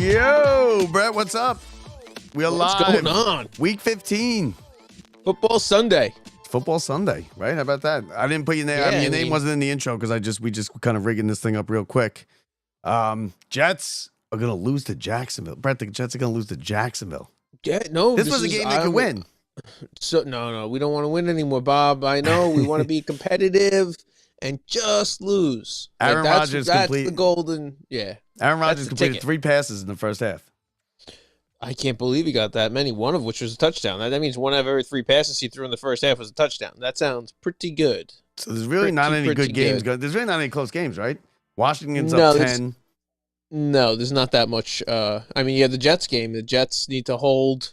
Yo, Brett, what's up? We are What's live. going on? Week 15. Football Sunday. Football Sunday, right? How about that? I didn't put your name. Yeah, your name wasn't in the intro because we just kind of rigging this thing up real quick. Jets are gonna lose to Jacksonville. Brett, the Jets are gonna lose to Jacksonville. Yeah, no, This was a game they could win. So no, we don't want to win anymore, Bob. I know we want to be competitive and just lose. Aaron Rodgers that's complete- the golden. Yeah, Aaron Rodgers the completed ticket. 3 passes in the first half. I can't believe he got that many. One of which was a touchdown. That means one out of every 3 passes he threw in the first half was a touchdown. That sounds pretty good. So there's really not any Pretty good games. good. There's really not any close games, right? Washington's No, up there's- 10. No, there's not that much. I mean, yeah, the Jets game. The Jets need to hold.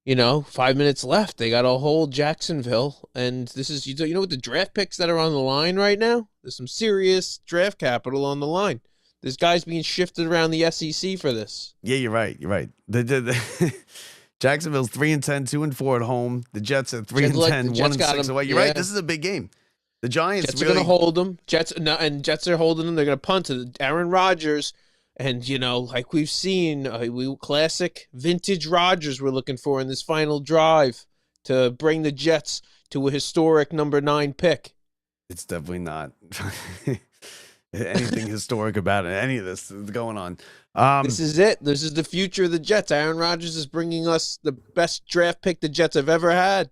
5 minutes left. They got to hold Jacksonville, and this is you know what the draft picks that are on the line right now. There's some serious draft capital on the line. There's guys being shifted around the SEC for this. Yeah, you're right. You're right. Jacksonville's 3-10, 2-4 at home. The Jets are 3-10, 1-6 away. You're right. This is a big game. The Giants Jets are really going to hold them. Jets are holding them. They're going to punt to Aaron Rodgers. And, like we've seen, classic vintage Rodgers we're looking for in this final drive to bring the Jets to a historic number 9 pick. It's definitely not anything historic about it. Any of this is going on. This is it. This is the future of the Jets. Aaron Rodgers is bringing us the best draft pick the Jets have ever had.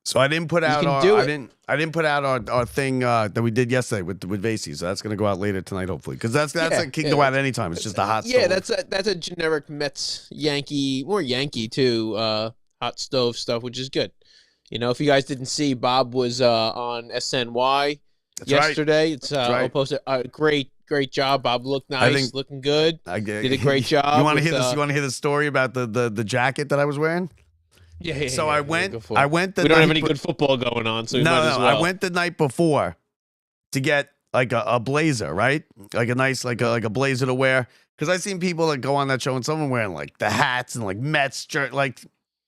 So I didn't put out I didn't put out our thing that we did yesterday with Vasey. So that's going to go out later tonight, hopefully, because that's it can go out anytime. It's just a hot stove. Yeah, that's a generic Mets Yankee, more Yankee too, hot stove stuff, which is good. If you guys didn't see, Bob was on SNY yesterday. Right. It's I'll post it. Great job. Bob looked nice, looking good. Did a great job. You want to hear this? You want to hear the story about the jacket that I was wearing? Yeah. So I went. We don't have any good football going on, so no. As well. I went the night before to get like a blazer, right? Like a nice like a blazer to wear. Because I've seen people that go on that show and someone wearing like the hats and like Mets shirt. Like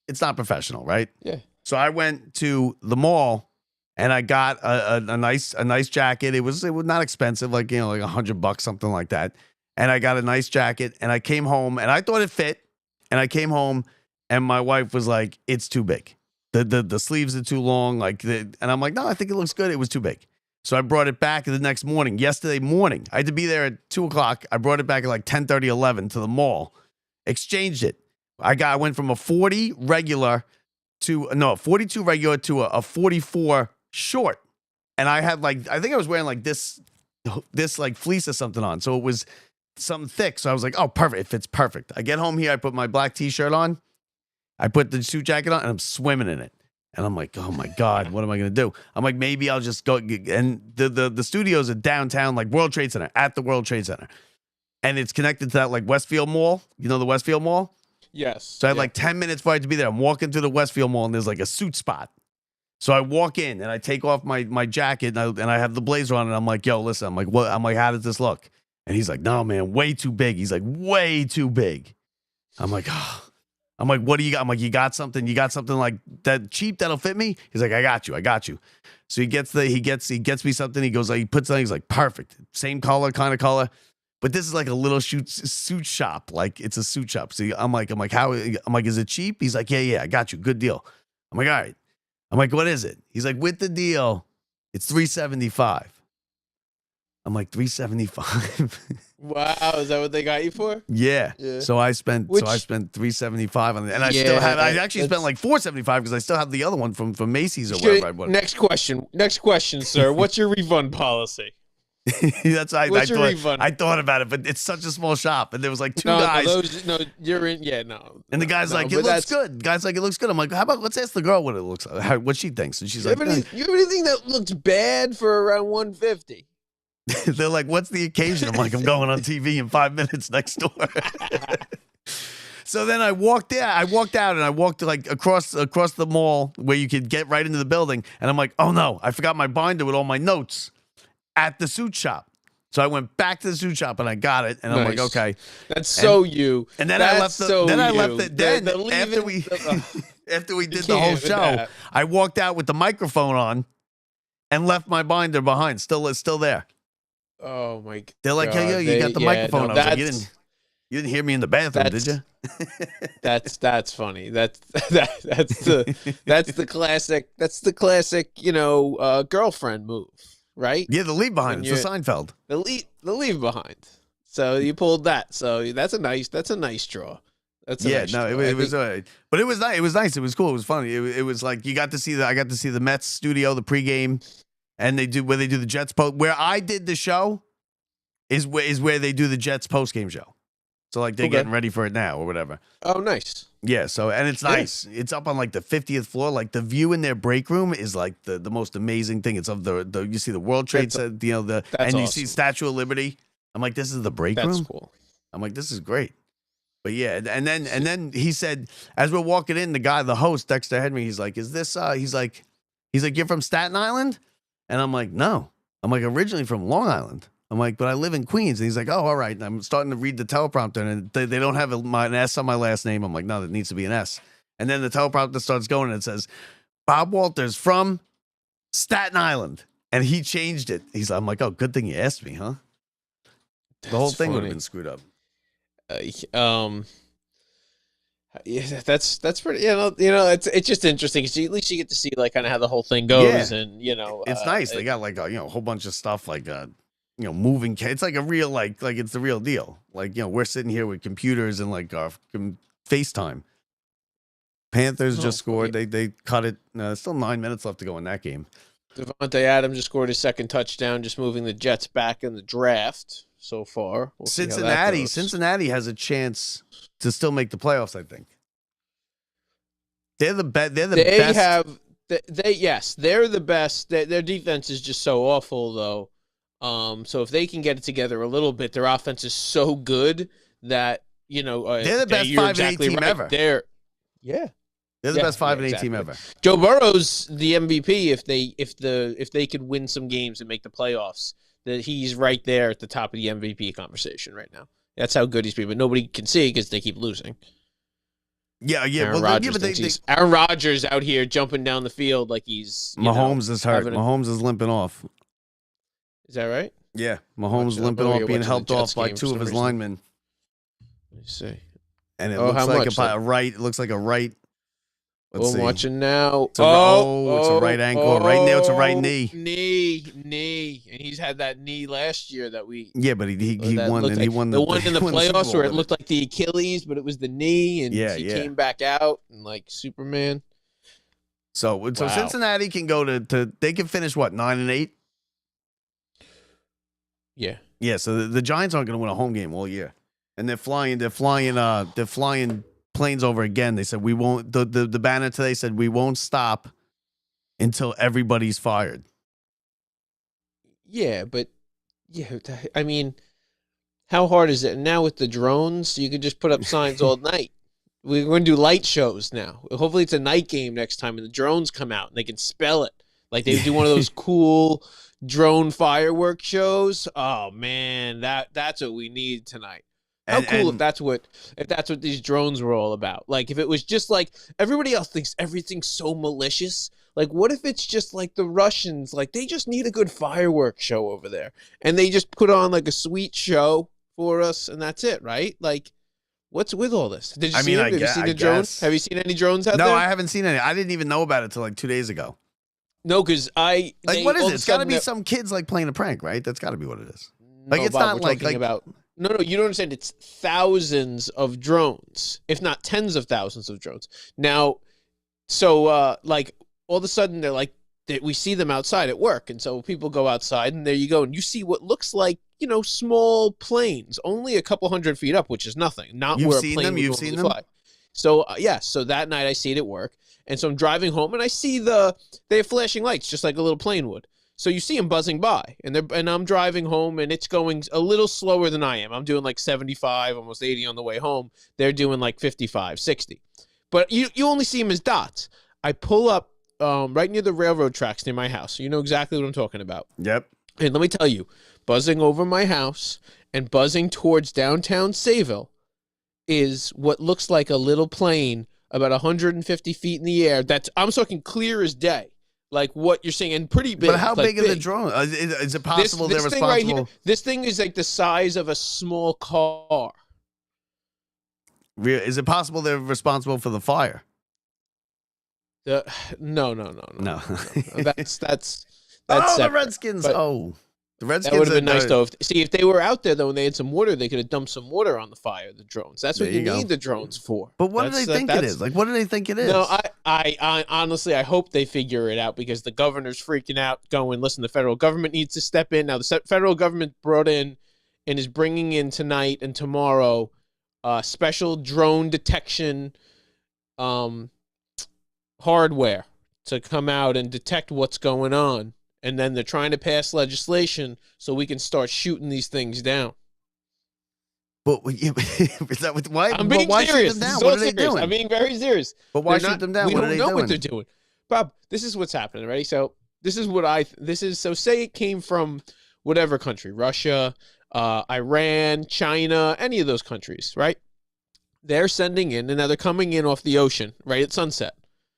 it's not professional, right? Yeah. So I went to the mall and I got a nice jacket. It was not expensive, like like $100, something like that. And I got a nice jacket and I came home and I thought it fit. And I came home. And my wife was like, "It's too big. The sleeves are too long." And I'm like, "No, I think it looks good. It was too big." So I brought it back the next morning. Yesterday morning, I had to be there at 2:00. I brought it back at like 10:30, 11 to the mall. Exchanged it. I went from a 42 regular to a 44 short. And I had I think I was wearing like this like fleece or something on. So it was something thick. So I was like, "Oh, perfect. It fits perfect." I get home here. I put my black t-shirt on. I put the suit jacket on and I'm swimming in it. And I'm like, oh my God, what am I going to do? I'm like, maybe I'll just go. And the studios are downtown, like World Trade Center, at the World Trade Center. And it's connected to that like Westfield Mall. You know the Westfield Mall? Yes. So I had like 10 minutes before I had to be there. I'm walking through the Westfield Mall and there's like a suit spot. So I walk in and I take off my jacket and I have the blazer on and I'm like, yo, listen, I'm like, what? I'm like, how does this look? And he's like, no, man, way too big. He's like, way too big. I'm like, oh. I'm like, what do you got? I'm like, you got something like that cheap that'll fit me? He's like, I got you. So he gets me something. He goes, he puts something. He's like, perfect. Same color, kind of color. But this is like a little suit shop. Like it's a suit shop. So I'm like, how? I'm like, is it cheap? He's like, yeah, I got you. Good deal. I'm like, all right. I'm like, what is it? He's like, with the deal, it's $375. I'm like, $375. Wow, is that what they got you for? Yeah. So I spent $375 on it, and I still had. I actually spent like $475 because I still have the other one from Macy's or wherever I bought it. Next question, sir. What's your refund policy? What's your refund? I thought about it, but it's such a small shop, and there was like two guys. You're in. Yeah, no. And the guy's like, it looks good. The guy's like, it looks good. I'm like, how about let's ask the girl what it looks like, what she thinks, and she's like, you have anything that looks bad for around $150? They're like, what's the occasion? I'm like, I'm going on TV in 5 minutes next door. So then I walked out and I walked like across the mall where you could get right into the building. And I'm like, oh no, I forgot my binder with all my notes at the suit shop. So I went back to the suit shop and I got it. And I'm like, okay. That's you. And then I left after we did the whole show, I walked out with the microphone on and left my binder behind. Still there. Oh my God. They're like, hey, yo, you got the microphone. I was like, you didn't. You didn't hear me in the bathroom, did you? That's funny. That's the classic, girlfriend move, right? Yeah, the leave behind. It's a Seinfeld. The leave behind. So you pulled that. So that's a nice draw. It was but it was nice. It was nice. It was cool. It was funny. It was like I got to see the Mets studio, the pregame, and where they do the Jets post. Where I did the show is where they do the Jets postgame show. So like they're getting ready for it now or whatever. Oh, nice. Yeah. So and it's nice. Yeah. It's up on like the 50th floor. Like the view in their break room is like the most amazing thing. It's of the you see the World Trade Center, and awesome. You see Statue of Liberty. I'm like, this is the break room. That's cool. I'm like, this is great. But yeah, and then he said, as we're walking in, the host, Dexter Henry, he's like, is this he's like, you're from Staten Island? And I'm like, no. I'm like, originally from Long Island. I'm like, but I live in Queens. And he's like, oh, all right. And I'm starting to read the teleprompter, and they don't have an S on my last name. I'm like, no, there needs to be an S. And then the teleprompter starts going, and it says, Bob Walters from Staten Island. And he changed it. I'm like, oh, good thing you asked me, huh? The whole thing would have been screwed up. Yeah, that's pretty. It's just interesting because at least you get to see like kind of how the whole thing goes, and it's nice. They got like a whole bunch of stuff like moving. It's like a real like it's the real deal. Like we're sitting here with computers and like FaceTime. Panthers just scored. They cut it. There's still 9 minutes left to go in that game. Devontae Adams just scored his second touchdown, just moving the Jets back in the draft so far. We'll Cincinnati has a chance to still make the playoffs, I think. They're the best. They're the best. Their defense is just so awful, though. So if they can get it together a little bit, their offense is so good that they're the best 5-8 team ever. They're the best 5-8 team ever. Joe Burrow's the MVP if they could win some games and make the playoffs. That he's right there at the top of the MVP conversation right now. That's how good he's been, but nobody can see because they keep losing. Yeah. Aaron Rodgers out here jumping down the field like he's Mahomes is hurt. Mahomes is limping off. Is that right? Yeah, Mahomes limping off, being helped off by two of his linemen. Let me see. And it looks like a right. It looks like a right. I'm watching now. It's a right ankle. Right now, it's a right knee. Knee. And he's had that knee last year that we. Yeah, but he won. And he won the one in the playoffs where it looked like the Achilles, but it was the knee, and he came back out and like Superman. So Cincinnati can go to they can finish what 9-8. Yeah. Yeah. So the Giants aren't going to win a home game all year, and they're flying planes over again. They said we won't. The banner today said we won't stop until everybody's fired. Yeah, but I mean, how hard is it now with the drones? You can just put up signs all night. We're going to do light shows now. Hopefully, it's a night game next time, and the drones come out and they can spell it like they do one of those cool drone fireworks shows. Oh man, that's what we need tonight. How cool if that's what these drones were all about. Like if it was just like everybody else thinks everything's so malicious. Like what if it's just like the Russians, like they just need a good fireworks show over there and they just put on like a sweet show for us and that's it, right? Like what's with all this? Did you see it? Have you seen the drones? Have you seen any drones out there? No, I haven't seen any. I didn't even know about it till like 2 days ago. No, because what is it? It's got to be some kids like playing a prank, right? That's got to be what it is. Like it's not like about. No, you don't understand. It's thousands of drones, if not tens of thousands of drones. Now, so like all of a sudden they're like we see them outside at work, and so people go outside, and there you go, and you see what looks like small planes, only a couple 100 feet up, which is nothing. Not You've where seen a plane them. You've seen them. Fly. So so that night I see it at work, and so I'm driving home, and I see they have flashing lights just like a little plane would. So you see them buzzing by, and I'm driving home, and it's going a little slower than I am. I'm doing like 75, almost 80 on the way home. They're doing like 55, 60. But you only see them as dots. I pull up right near the railroad tracks near my house. You know exactly what I'm talking about. Yep. And let me tell you, buzzing over my house and buzzing towards downtown Sayville is what looks like a little plane about 150 feet in the air. I'm talking clear as day. Like what you're saying, and pretty big. But how big are the drones? Is it possible they're responsible? Right here, this thing is like the size of a small car. Is it possible they're responsible for the fire? No. No. That's Oh, the separate. Redskins. But The Redskins. that would have been nice though. If they were out there though and they had some water, they could have dumped some water on the fire. The drones. That's what There you go. need the drones for. But what do they think it is? Like, what do they think it is? No, I honestly, I hope they figure it out because the governor's freaking out, going, listen, the federal government needs to step in. Now, the federal government brought in and is bringing in tonight and tomorrow special drone detection hardware to come out and detect what's going on. And then they're trying to pass legislation so we can start shooting these things down. But is that why? I'm being why serious. shoot them down? This is What all are they serious. doing? I'm being very serious. But why They're shoot them down? We What don't are they know doing? what they're doing. Bob, this is what's happening, ready? So this is what so say it came from whatever country, Russia, Iran, China, any of those countries, right? They're sending in, and now they're coming in off the ocean, right at sunset.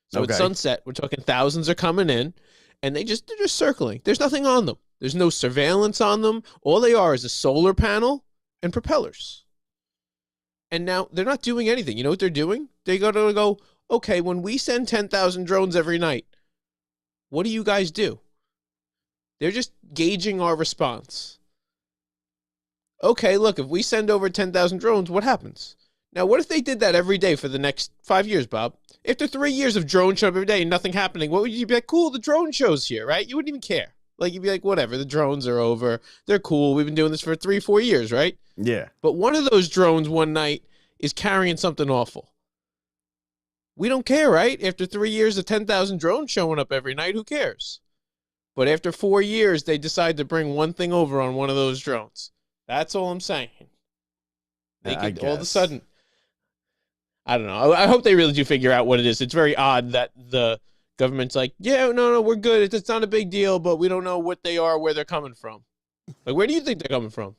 So Okay. at sunset, we're talking thousands are coming in, and they're just circling. There's nothing on them. There's no surveillance on them. All they are is a solar panel and propellers. And now they're not doing anything. You know what they're doing? They go, okay, when we send 10,000 drones every night, what do you guys do? They're just gauging our response. Okay, look, if we send over 10,000 drones, what happens? Now, what if they did that every day for the next 5 years, Bob? After 3 years of drone show every day and nothing happening, what would you be like? Cool, the drone show's here, right? You wouldn't even care. Like, you'd be like, whatever, the drones are over. They're cool. We've been doing this for 3-4 years, right? Yeah. But one of those drones one night is carrying something awful. We don't care, right? After 3 years of 10,000 drones showing up every night, who cares? But after 4 years, they decide to bring one thing over on one of those drones. That's all I'm saying. They could all of a sudden, I don't know. I hope they really do figure out what it is. It's very odd that the government's like, yeah, no, we're good. It's not a big deal, but we don't know what they are, where they're coming from. Like, where do you think they're coming from?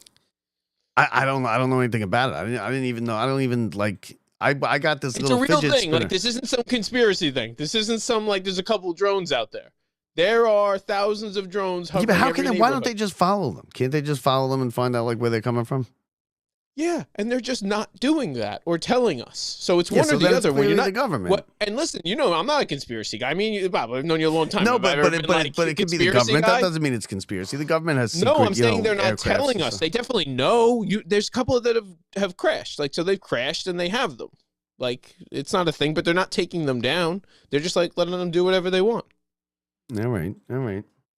I don't know anything about it. I didn't even know. I don't even like. I got this It's little a real fidget thing. spinner. Like, this isn't some conspiracy thing. This isn't some, like, there's a couple drones out there. There are thousands of drones. Yeah, but how can they? Why don't they just follow them? Can't they just follow them and find out like where they're coming from? Yeah, and they're just not doing that or telling us. So it's Yeah, one so or the then it's other. When clearly you're not the government. What, and listen, you know, I'm not a conspiracy guy. I mean, Bob, I've known you a long time. No, Have I but ever it, been but, like it, but it could be the conspiracy government. guy? That doesn't mean it's conspiracy. The government has No, secret, I'm saying they're not aircrafts telling and us. stuff. They definitely know. There's a couple that have crashed. Like, so they've crashed and they have them. Like, it's not a thing, but they're not taking them down. They're just like letting them do whatever they want. All right.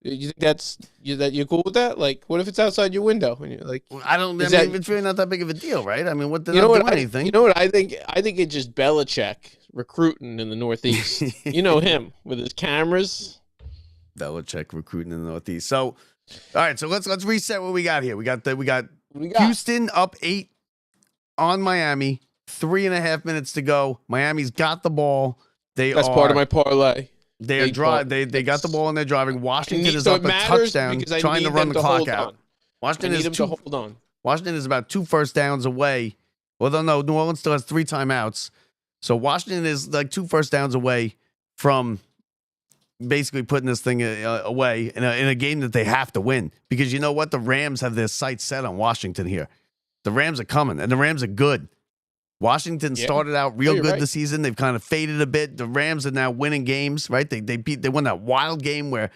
You think you're cool with that? Like, what if it's outside your window and you're like, Well, I don't. I Is mean, that- it's really not that big of a deal, right? I mean, what they're you know not what? doing anything. You know what I think? I think it's just Belichick recruiting in the Northeast. You know him with his cameras. Belichick recruiting in the Northeast. So, all right. So let's reset what we got here. We got We got Houston up 8 on Miami. 3.5 minutes to go. Miami's got the ball. that's part of my parlay. They're Eight drive. ball. They got the ball and they're driving. Washington is So up it a matters touchdown, because I trying need to run them the to clock hold out. on. I Washington need is them to hold on. Washington is about 2 first downs away. Well, no, New Orleans still has 3 timeouts. So Washington is like 2 first downs away from basically putting this thing away in a game that they have to win. Because you know what? The Rams have their sights set on Washington here. The Rams are coming, and the Rams are good. Washington Yeah. started out real you're good right. this season. They've kind of faded a bit. The Rams are now winning games, right? They won that wild game where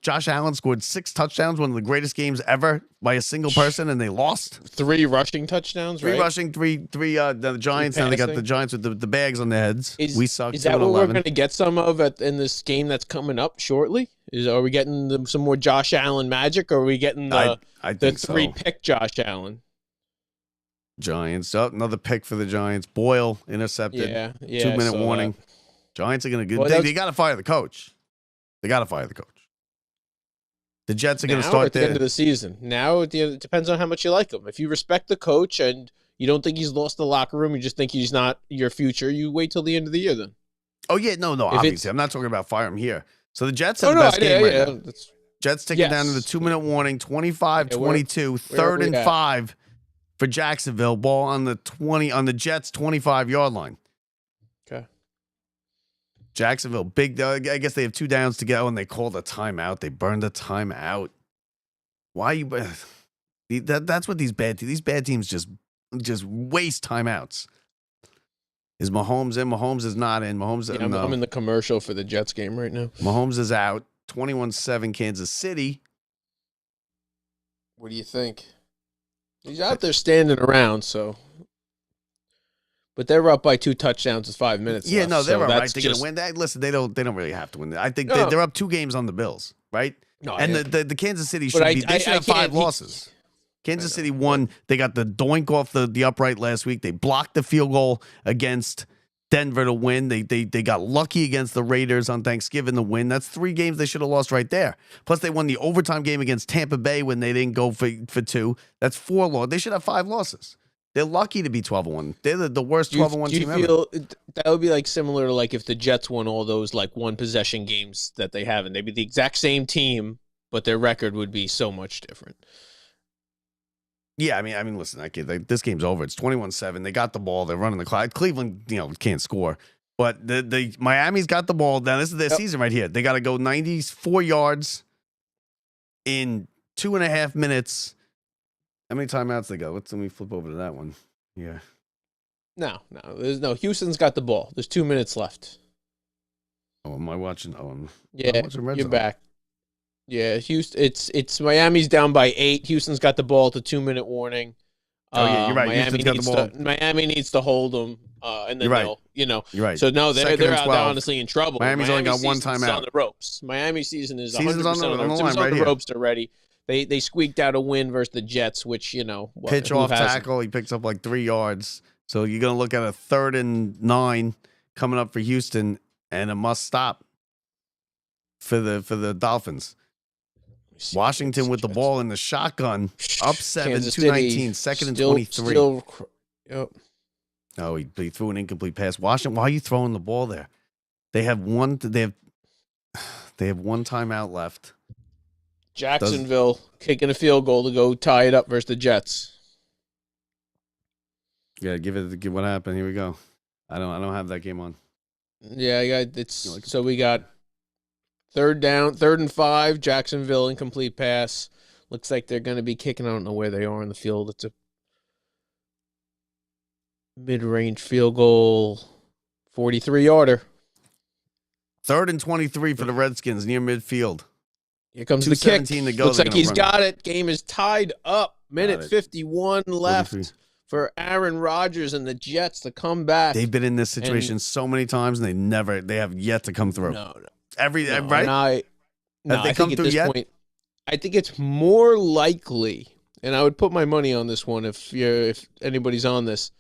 Josh Allen scored 6 touchdowns, one of the greatest games ever by a single person, and they lost. 3 rushing touchdowns, 3 right? rushing, three. The Giants. Now they got the passing. Giants with the bags on their heads. We suck. Is that what we're 2-11. going to get some of in this game that's coming up shortly? Are we getting some more Josh Allen magic, or are we getting I the think 3-pick Josh Allen? Giants. Oh, another pick for the Giants. Boyle intercepted. Yeah. 2-minute so, warning. Giants are going to Well, get. They that's- got to fire the coach. They got to fire the coach. The Jets are going to now start at the end of the season. Now at the end, it depends on how much you like him. If you respect the coach and you don't think he's lost the locker room, you just think he's not your future, you wait till the end of the year then. Oh yeah, no, If obviously it's- I'm not talking about fire him here. So the Jets have the best game right now. That's, Jets taking down to the Yes. 2-minute warning, 25-22, where third we and at? 5 for Jacksonville. Ball on the Jets 25-yard line. okay. Jacksonville, big. I guess they have 2 downs to go, and they called a timeout. They burned a timeout. Why you? That's what these bad teams just just waste timeouts. Is Mahomes in? Mahomes is not in. Mahomes. Yeah, I'm in the commercial for the Jets game right now. Mahomes is out. 21-7 Kansas City. What do you think? He's out there standing around, so. But they're up by 2 touchdowns with 5 minutes Yeah, left. no, they're so all that's right. They're just, gonna win. Listen, they don't really have to win. I think No. they're up 2 games on the Bills, right? No, And yeah. the Kansas City But should they should have 5 can't- losses. Kansas I know. City won. They got the doink off the upright last week. They blocked the field goal against Denver to win. They got lucky against the Raiders on Thanksgiving to win. That's 3 games they should have lost right there. Plus, they won the overtime game against Tampa Bay when they didn't go for 2. That's 4 losses. They should have 5 losses. They're lucky to be 12-1. They're the worst 12-1 team ever. Do you feel that would be like similar to like if the Jets won all those like 1 possession games that they have, and they'd be the exact same team, but their record would be so much different. Yeah, I mean, listen, this game's over. It's 21-7. They got the ball. They're running the clock. Cleveland, can't score. But the Miami's got the ball. Now, this is their season right here. They got to go 94 yards in 2.5 minutes. How many timeouts they got? Let me flip over to that one. Yeah. No. Houston's got the ball. There's 2 minutes left. Oh, am I watching? Oh, I'm watching Red you're Zone. back. Yeah, Houston. It's Miami's down by 8. Houston's got the ball at the 2-minute warning. Oh yeah, you're right. Houston's got the ball. Miami needs to hold them, and then You're right. they'll, You're right. So no, Second they're and out. 12. They're honestly in trouble. Miami's only got 1 season's timeout. on the ropes. Miami season is 100% Season's on the line It was right on the here. ropes already. They squeaked out a win versus the Jets, which Pitch off tackle. He picks up like 3 yards. So you're gonna look at a 3rd and 9 coming up for Houston, and a must stop for the Dolphins. Washington with the ball in the shotgun, up 7, Kansas 2:19, City 2nd and still- 23. Yep. Oh, he threw an incomplete pass. Washington, why are you throwing the ball there? They have one timeout left. Jacksonville kicking a field goal to go tie it up versus the Jets. Yeah, give what happened. Here we go. I don't have that game on. Yeah, so we got 3rd and 5, Jacksonville incomplete pass. Looks like they're going to be kicking. I don't know where they are on the field. It's a mid-range field goal, 43-yarder. 3rd and 23 for the Redskins near midfield. Here comes the kick. 2:17 to go. Looks They're like gonna he's run got it. Game is tied up. Minute Got it. 51 left 43. for Aaron Rodgers and the Jets to come back. They've been in this situation so many times, and they have yet to come through. No. Right? And Have they come through yet? Point, I think it's more likely, and I would put my money on this one if anybody's on this,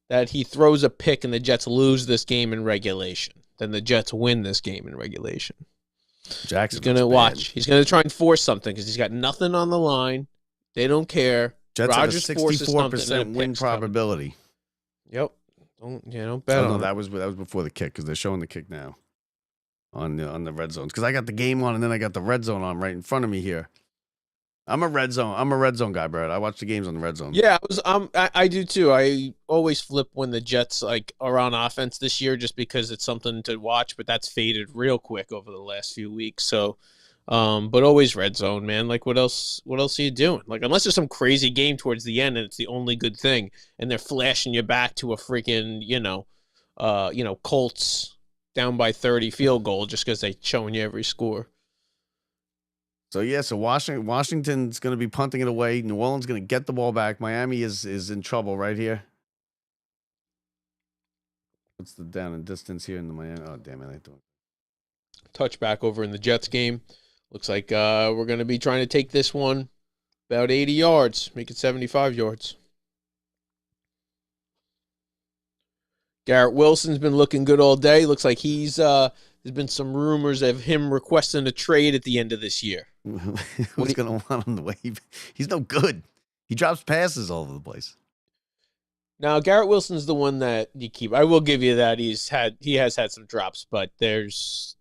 that he throws a pick and the Jets lose this game in regulation. Then the Jets win this game in regulation. Jackson's He's going to watch. He's going to try and force something because he's got nothing on the line. They don't care. Jets Rodgers have a forces something 64% and a win pick's coming. probability. Yep. Don't bet on No, it. that was before the kick because they're showing the kick now on the red zones. Because I got the game on and then I got the red zone on right in front of me here. I'm a red zone guy, Brad. I watch the games on the red zone. Yeah, I do too. I always flip when the Jets are on offense this year, just because it's something to watch. But that's faded real quick over the last few weeks. So, but always red zone, man. Like what else? What else are you doing? Like unless there's some crazy game towards the end and it's the only good thing, and they're flashing you back to a freaking Colts down by 30 field goal just because they're showing you every score. So Washington's going to be punting it away. New Orleans going to get the ball back. Miami is in trouble right here. What's the down and distance here in the Miami? Oh, damn it. I don't. Touchback over in the Jets game. Looks like we're going to be trying to take this one about 80 yards, make it 75 yards. Garrett Wilson's been looking good all day. Looks like there's been some rumors of him requesting a trade at the end of this year. Who's going to want him the way he's no good. He drops passes all over the place. Now, Garrett Wilson's the one that you keep. I will give you that he has had some drops, but there's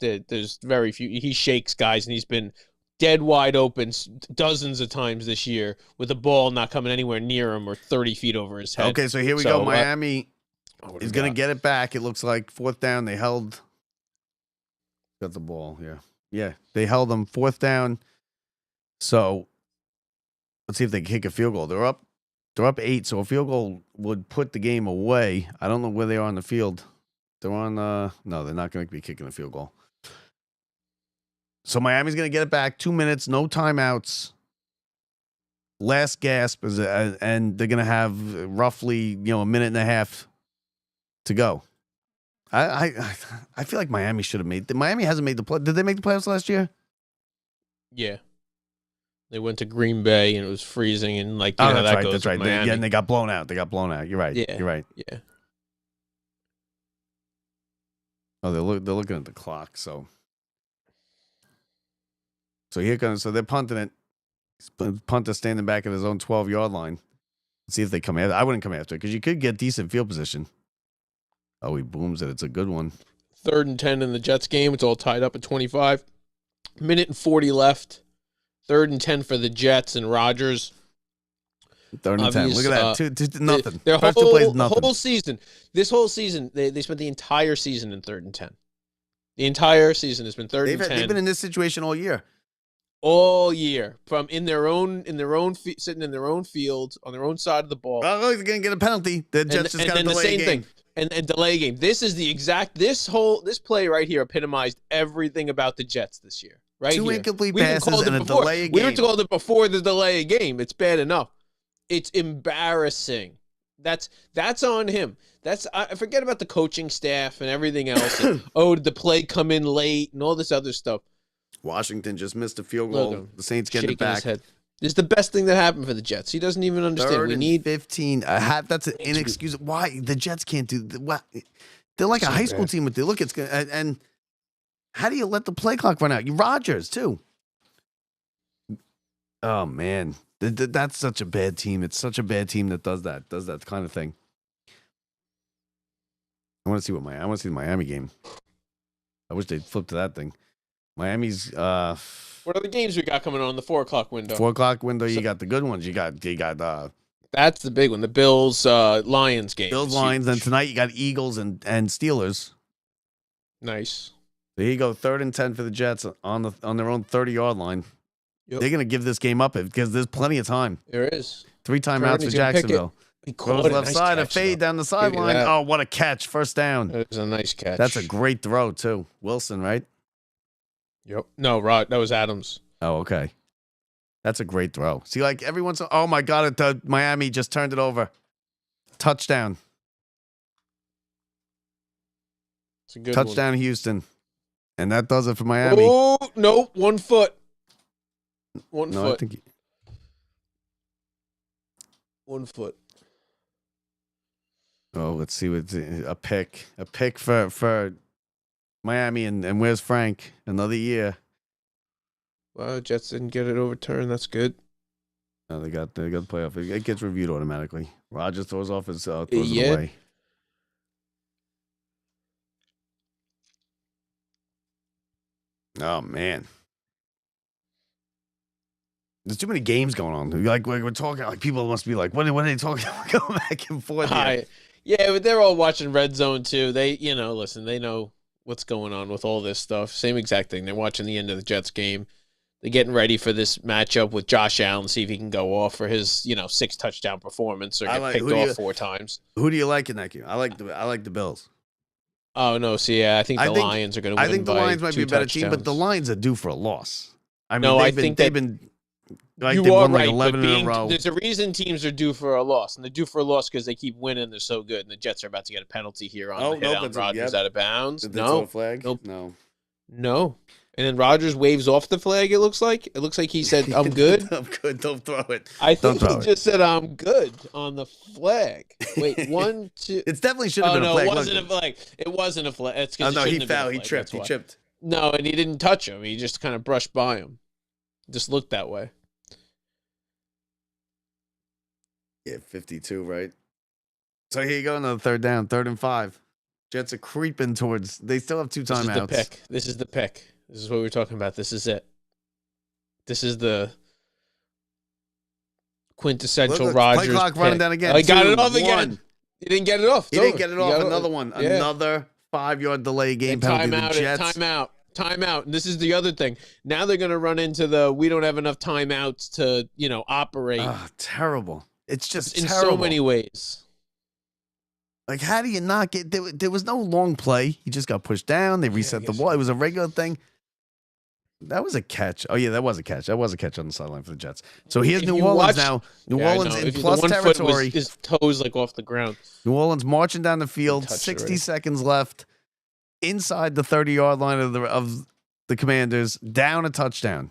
very few. He shakes guys, and he's been dead wide open dozens of times this year with the ball not coming anywhere near him or 30 feet over his head. Okay, so here we go. Miami is going to get it back. It looks like 4th down. They got the ball. Yeah, they held them 4th down. So let's see if they can kick a field goal. They're up They're up 8, so a field goal would put the game away. I don't know where they are on the field. They're on. No, they're not going to be kicking a field goal. So Miami's going to get it back. 2 minutes, no timeouts. Last gasp is, and they're going to have roughly a minute and a half to go. I feel like Miami should have made. Miami hasn't made the play. Did they make the playoffs last year? Yeah. They went to Green Bay and it was freezing and That's that right. goes That's right. with Miami. And they got blown out. You're right. Yeah. You're right. Yeah. Oh, they're looking at the clock. So here comes. So they're punting it. Punter standing back at his own 12-yard line. Let's see if they come after. I wouldn't come after it because you could get decent field position. Oh, he booms it. It's a good one. 3rd and 10 in the Jets game. It's all tied up at 25. Minute and 40 left. 3rd and 10 for the Jets and Rodgers. 3rd and 10. Look at that. Nothing. Their First 2 plays, nothing. whole season. This whole season, they spent the entire season in 3rd and 10. The entire season has been 3rd and 10. They've been in this situation all year. All year, from sitting in their own field on their own side of the ball. Oh, they're going to get a penalty. The Jets just got to delay a game. And delay a game. This is the exact this play right here epitomized everything about the Jets this year. Right, 2 here. incomplete passes and a delay a game. We were told it before the delay a game. It's bad enough. It's embarrassing. That's on him. I forget about the coaching staff and everything else. And, did the play come in late and all this other stuff. Washington just missed a field goal. The Saints get it back. His head. This is the best thing that happened for the Jets. He doesn't even understand. 3rd we and need 15. That's an inexcusable. Why the Jets can't do what? They're like a high school team with the look. It's good. And how do you let the play clock run out? You Rodgers too. Oh man, that's such a bad team. It's such a bad team that does that kind of thing. I want to see the Miami game. I wish they'd flip to that thing. Miami's. What other games we got coming on the 4:00 window? 4:00 window. You got the good ones. You got. That's the big one. The Bills Lions game. Bills Lions. Then tonight you got Eagles and Steelers. Nice. There you go. 3rd and 10 for the Jets on their own 30-yard line. Yep. They're going to give this game up because there's plenty of time. There is 3 timeouts for Jacksonville. He Goes left side, a fade down the sideline. Oh, what a catch. First down. That was a nice catch. That's a great throw, too. Wilson, right? Yep. No, Rod. That was Adams. Oh, okay. That's a great throw. See, like everyone's, oh my God, Miami just turned it over. Touchdown. It's a good touchdown, Houston. And that does it for Miami. Oh, no. 1 foot. 1 foot. I think 1 foot. Oh, let's see what's a pick for Miami, and where's Frank? Another year. Well, Jets didn't get it overturned. That's good. No, they got the playoff. It gets reviewed automatically. Rodgers throws off his throws it away. Oh man. There's too many games going on. Like we're talking, like people must be like, what are they talking about? Going back and forth. Yeah, but they're all watching Red Zone too. They, listen, they know what's going on with all this stuff. Same exact thing. They're watching the end of the Jets game. They're getting ready for this matchup with Josh Allen, see if he can go off for his, 6 touchdown performance or get picked off 4 times. Who do you like in that game? I like the Bills. Oh no, I think the Lions are going to win. I think the Lions might be a better team, but the Lions are due for a loss. I mean, they've been. Like you they are won right. Like 11 in a row. There's a reason teams are due for a loss, and they're due for a loss because they keep winning. They're so good, and the Jets are about to get a penalty here on the hit on Rodgers out of bounds. Did they throw a flag? Nope. No. And then Rodgers waves off the flag. It looks like he said, "I'm good." I'm good. Don't throw it. I think he just said, "I'm good" on the flag. Wait, 1, 2. It definitely should have been a flag. No, it wasn't a flag. It wasn't a flag. It's because he fell. He tripped. He tripped. No, and he didn't touch him. He just kind of brushed by him. Just looked that way. Yeah, 52, right? So here you go, another 3rd down, 3rd and 5. Jets are creeping towards. They still have 2 timeouts. This is the pick. This is what we're talking about. This is it. This is the quintessential Rodgers. Play clock running down again. He got it off again. He didn't get it off. He didn't get it off. Another one. Yeah. Another 5-yard delay game penalty. Timeout. And this is the other thing. Now they're going to run into we don't have enough timeouts to, operate. Terrible. It's just in terrible. so many ways. Like, how do you not get? There was no long play. He just got pushed down. They reset the ball. It was a regular thing. That was a catch. Oh yeah, that was a catch. That was a catch on the sideline for the Jets. So here's New Orleans now. New Orleans in plus territory. His toes like off the ground. New Orleans marching down the field. 60 seconds left. Inside the 30-yard line of the Commanders. Down a touchdown.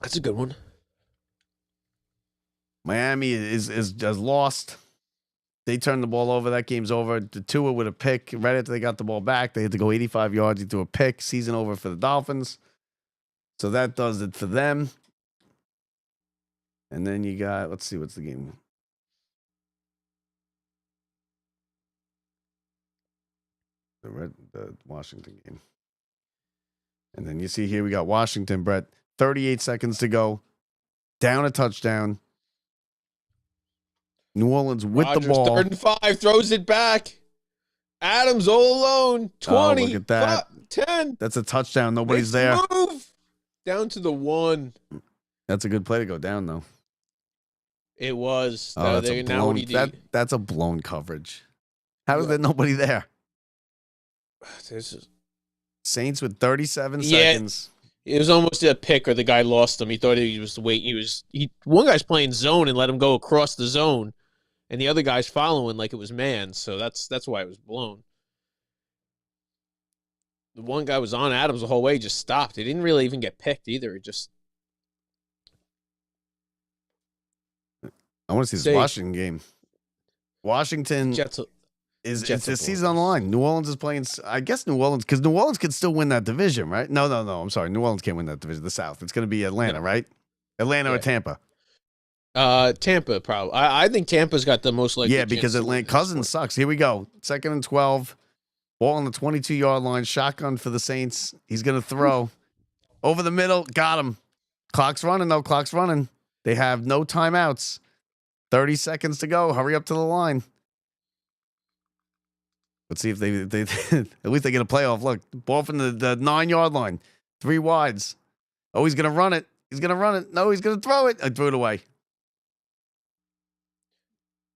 That's a good one. Miami is lost. They turned the ball over. That game's over. The Tua with a pick. Right after they got the ball back, they had to go 85 yards. He threw a pick. Season over for the Dolphins. So that does it for them. And then you got, let's see, what's the game? The Washington game. And then you see here we got Washington, Brett. 38 seconds to go. Down a touchdown. New Orleans with Rodgers, the ball. 3rd and 5, throws it back. Adams all alone. 20. Look at that. 10. That's a touchdown. Nobody's there. Move. Down to the 1. That's a good play to go down, though. It was. Oh, that's a blown coverage. How is there nobody there? Saints with 37 seconds. It was almost a pick, or the guy lost him. He thought he was waiting. One guy's playing zone and let him go across the zone, and the other guy's following like it was man. So that's why it was blown. The one guy was on Adams the whole way, just stopped. He didn't really even get picked either. It just. I want to see this Washington game. Washington Jets it's the season on the line. New Orleans is playing. I guess New Orleans, because New Orleans could still win that division, right? No. I'm sorry. New Orleans can't win that division. The South. It's going to be Atlanta, right? Atlanta or Tampa. Tampa probably. I think Tampa's got the most likely. Yeah, because Atlanta Cousins sucks. Here we go. 2nd and 12. Ball on the 22-yard line. Shotgun for the Saints. He's going to throw over the middle. Got him. Clock's running though. Clock's running. They have no timeouts. 30 seconds to go. Hurry up to the line. Let's see if they at least they get a playoff. Look, ball from the 9-yard line. 3 wides. Oh, he's going to run it. He's going to run it. No, he's going to throw it. I threw it away.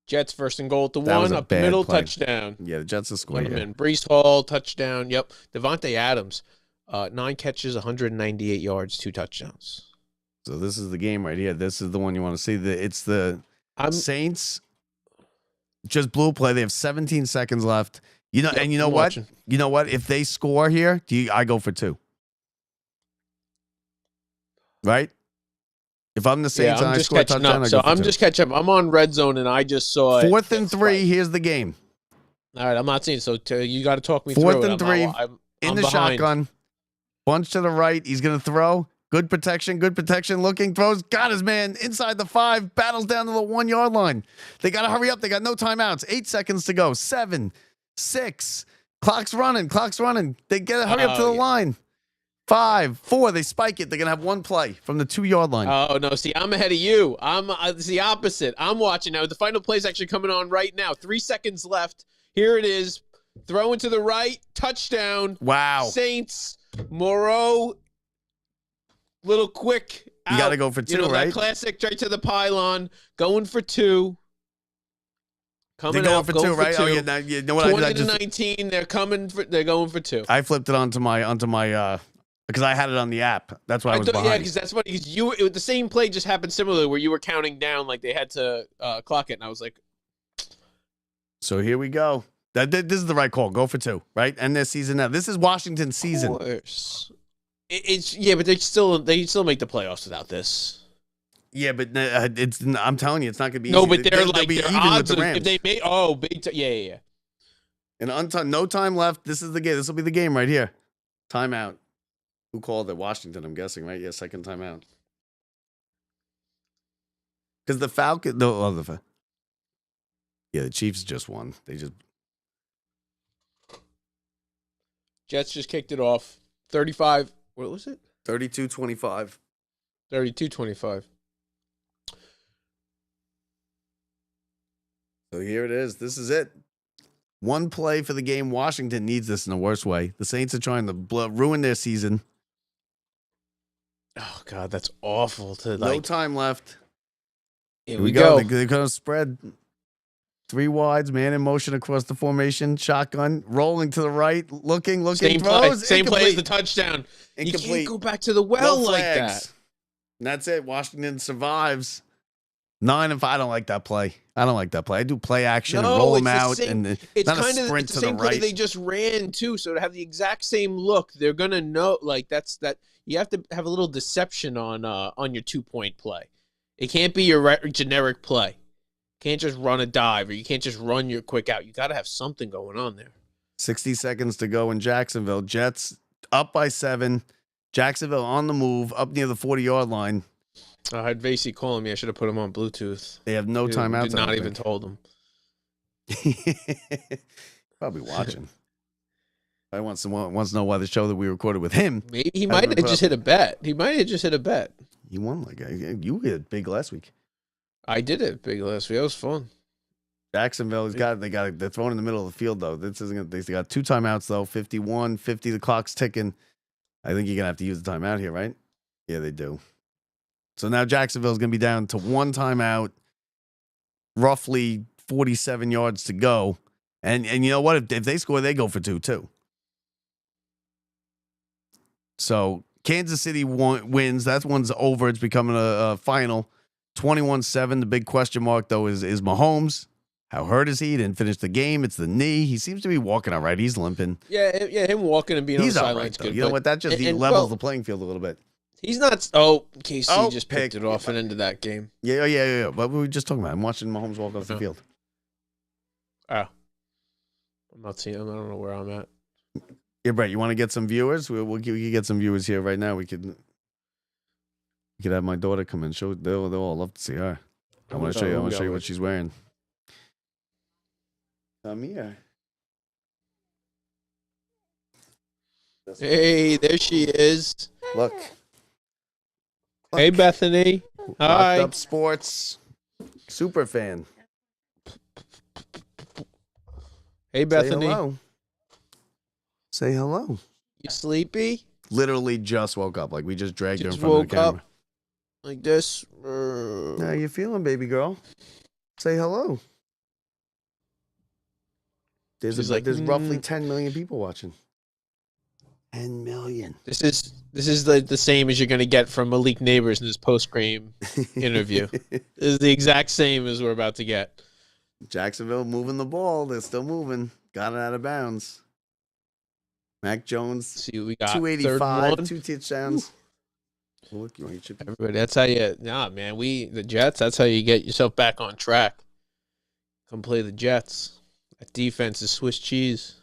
Jets 1st and goal at the 1. Up the middle, play. Touchdown. Yeah, the Jets will score. Breece Hall, touchdown. Yep. Devontae Adams, 9 catches, 198 yards, 2 touchdowns. So this is the game right here. This is the one you want to see. It's the Saints just blew a play. They have 17 seconds left. And you know what? Watching. You know what? If they score here, I go for 2. Right? If I'm the Saints and I score a touchdown, I'm just catching up. I'm on red zone and I just saw 4th and 3. Here's the game. All right, I'm not seeing. So you got to talk me through 4th and 3 in the behind. Shotgun. Bunch to the right. He's going to throw. Good protection. Looking. Throws. Got his man inside the 5. Battles down to the 1-yard line. They got to hurry up. They got no timeouts. 8 seconds to go. 7, 6. Clock's running. They got to hurry up to the line. 5, 4. They spike it. They're going to have 1 play from the 2-yard line. Oh, no. See, I'm ahead of you. It's the opposite. I'm watching now. The final play is actually coming on right now. 3 seconds left. Here it is. Throwing to the right. Touchdown. Wow. Saints. Moreau. Little quick. You got to go for 2, right? That classic right to the pylon. Going for 2. They're going for 2, right? 2. Oh, yeah. You know what? 20 to 19. They're going for 2. I flipped it onto my because I had it on the app. That's why I was behind. Yeah, because that's funny. Because the same play just happened similarly where you were counting down like they had to clock it, and I was like, so here we go. This is the right call. Go for 2, right? End their season now. This is Washington's season. Of course. But they still make the playoffs without this. Yeah, but I'm telling you, it's not going to be. No, easy. but they're be their even odds with the Rams. if they made. Yeah. And no time left. This is the game. This will be the game right here. Timeout. Who called it? Washington, I'm guessing, right? Yeah, second timeout. Because the Falcons, the Chiefs just won. They just. Jets just kicked it off. 35. What was it? 32-25. 32-25. So here it is. This is it. 1 play for the game. Washington needs this in the worst way. The Saints are trying to ruin their season. Oh, God, that's awful. No time left. Here we go. They're going to spread 3 wides, man in motion across the formation, shotgun, rolling to the right, looking, Same throws. play. Same play as the touchdown. You can't go back to the well like that. And that's it. Washington survives. 9-5. I don't like that play. I do play action and roll them out. And it's not kind a of sprint the to same the play right. they just ran too. So to have the exact same look, they're gonna know. Like that's that. You have to have a little deception on your 2-point play. It can't be your generic play. You can't just run a dive, or you can't just run your quick out. You got to have something going on there. 60 seconds to go in Jacksonville. Jets up by 7. Jacksonville on the move, up near the 40-yard line. I had Vasey calling me. I should have put him on Bluetooth. They have no timeouts. Did not even told him. Probably watching. I wants to know why the show that we recorded with him. Maybe he might have just hit a bet. He won like you hit big last week. I did it big last week. That was fun. Jacksonville they're thrown in the middle of the field though. This isn't they got 2 timeouts though. 51-50. The clock's ticking. I think you're gonna have to use the timeout here, right? Yeah, they do. So now Jacksonville's gonna be down to 1 timeout, roughly 47 yards to go. And you know what? If they score, they go for 2 too. So Kansas City wins. That one's over. It's becoming a final. 21-7. The big question mark, though, is Mahomes. How hurt is he? He didn't finish the game. It's the knee. He seems to be walking all right. He's limping. Yeah, him walking and being on the sidelines good. You know what? That just levels the playing field a little bit. He's not. Oh, KC just picked it off and ended that game. Yeah. But we were just talking about him watching Mahomes walk off the field. Oh. I'm not seeing him. I don't know where I'm at. Yeah, Brett, you want to get some viewers? We can get some viewers here right now. We could have my daughter come in. They'll all love to see her. I want to show you. I want to show you what she's wearing. Come here. Hey, there she is. Look. Hey, Bethany. Hi. Locked Up Sports. Super fan. Hey, Bethany. Say hello. You sleepy? Literally just woke up. Like we just dragged her in front of the camera. camera. Like this. How you feeling, baby girl? Say hello. There's roughly 10 million people watching. 10 million. This is the same as you're going to get from Malik Neighbors in his post-game interview. This is the exact same as we're about to get. Jacksonville moving the ball. They're still moving. Got it out of bounds. Mac Jones. See what we got. 285, 2 touchdowns. Look, you want your chip? Everybody, that's how you. Nah, man. The Jets. That's how you get yourself back on track. Come play the Jets. That defense is Swiss cheese.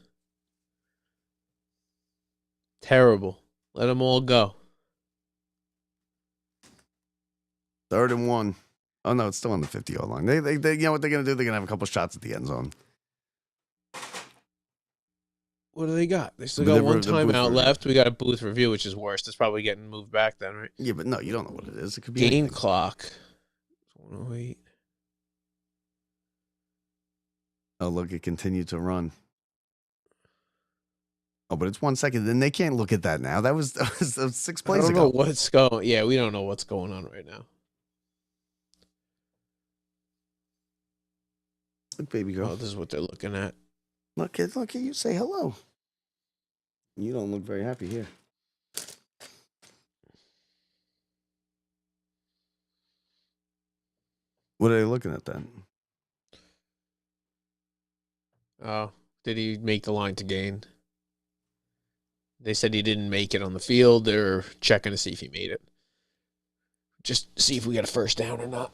Terrible. Let them all go. 3rd and 1. Oh no, it's still on the 50-yard line. They you know what they're gonna do? They're gonna have a couple shots at the end zone. What do they got? They still got one timeout left. We got a booth review, which is worse. It's probably getting moved back then, right? Yeah, but no, you don't know what it is. It could be game anything. clock. 108. Oh, look, it continued to run. Oh, but it's 1 second. Then they can't look at that now. That was 6 plays ago. I don't know what's going. Yeah, we don't know what's going on right now. Look, baby girl. Oh, this is what they're looking at. Look at you. Say hello. You don't look very happy here. What are they looking at then? Oh, did he make the line to gain? They said he didn't make it on the field. They're checking to see if he made it. Just see if we got a first down or not.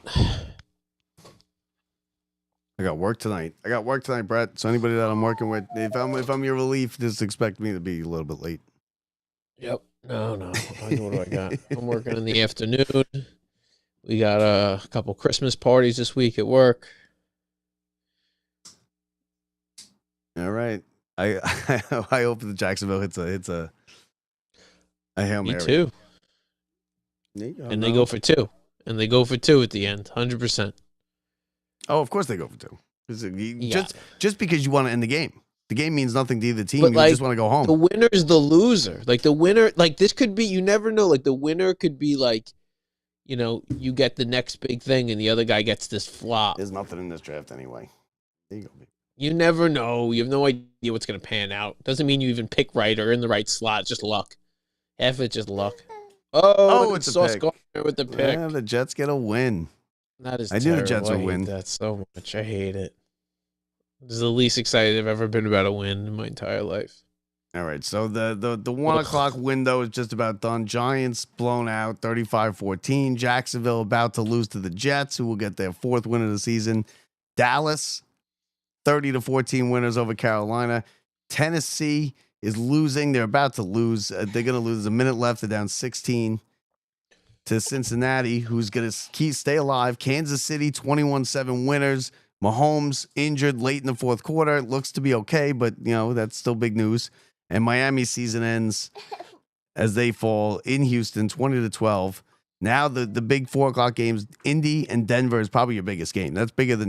I got work tonight, Brett. So anybody that I'm working with, if I'm your relief, just expect me to be a little bit late. Yep. No. What do I got? I'm working in the afternoon. We got a couple Christmas parties this week at work. All right. I hope the Jacksonville hits a Hail Mary. Me too. And they go for 2. And they go for 2 at the end, 100%. Oh, of course they go for 2. Just because you want to end the game. The game means nothing to either team. You just want to go home. The winner's the loser. Like the winner, like this could be, you never know. Like the winner could be like, you get the next big thing and the other guy gets this flop. There's nothing in this draft anyway. There you go, baby. You never know. You have no idea what's going to pan out. Doesn't mean you even pick right or in the right slot. It's just luck. Half of it's just luck. Oh, it's Sauce Gardner with the pick. Yeah, the Jets get a win. That is I knew the Jets would win. That so much. I hate it. This is the least excited I've ever been about a win in my entire life. All right, so the 1 o'clock window is just about done. Giants blown out 35-14. Jacksonville about to lose to the Jets, who will get their 4th win of the season. Dallas 30-14 winners over Carolina. Tennessee is losing. They're about to lose. They're going to lose. A minute left. They're down 16 to Cincinnati, who's going to stay alive. Kansas City 21-7 winners. Mahomes injured late in the 4th quarter. Looks to be okay, but that's still big news. And Miami season ends as they fall in Houston 20-12. Now the big 4 o'clock games, Indy and Denver is probably your biggest game. That's bigger than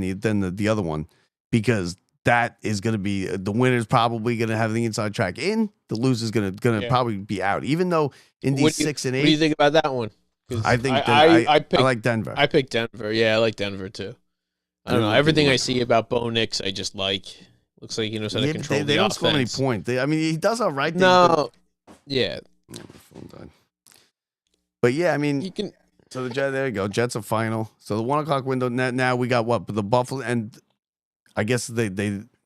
the other one, because that is going to be the winner's probably going to have the inside track in. The loser's going to probably be out. Even though Indy's 6 and 8. What do you think about that one? I think I like Denver. I picked Denver. Yeah, I like Denver too. I don't know. Everything I see about Bo Nix, I just like. Looks like he knows how to control the offense. They don't score many points. He does all right. No. Yeah. My phone died. But yeah, he can. So there you go. Jets are final. So the 1 o'clock window. Now we got what? The Buffalo, and I guess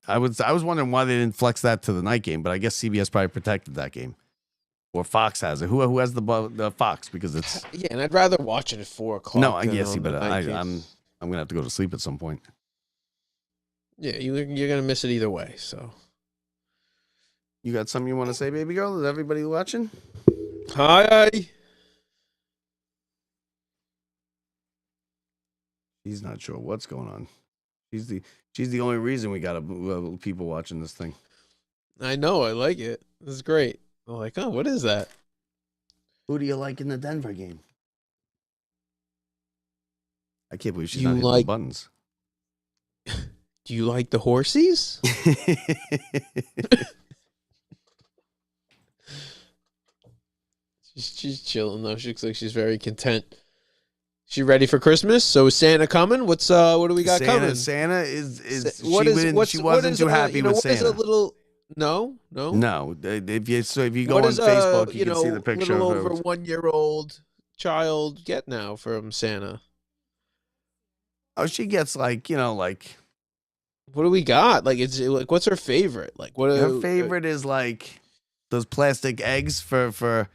I was wondering why they didn't flex that to the night game, but I guess CBS probably protected that game, or Fox has it. Who has the Fox, because it's and I'd rather watch it at 4 o'clock. No, I guess but I'm gonna have to go to sleep at some point. Yeah, you're gonna miss it either way. So, you got something you want to say, baby girl? Is everybody watching? Hi. He's not sure what's going on. She's the only reason we got people watching this thing. I know. I like it. This is great. I'm like, oh, what is that? Who do you like in the Denver game? I can't believe she's not hitting the buttons. Do you like the horsies? she's chilling though. She looks like she's very content. She ready for Christmas? So is Santa coming? What do we got coming? Santa is she wasn't too happy with Santa. What is a little no. If you go on Facebook, you can see the picture little of over 1-year-old child get now from Santa. Oh, she gets like what do we got? Like, it's like, what's her favorite? Like, her favorite is like those plastic eggs for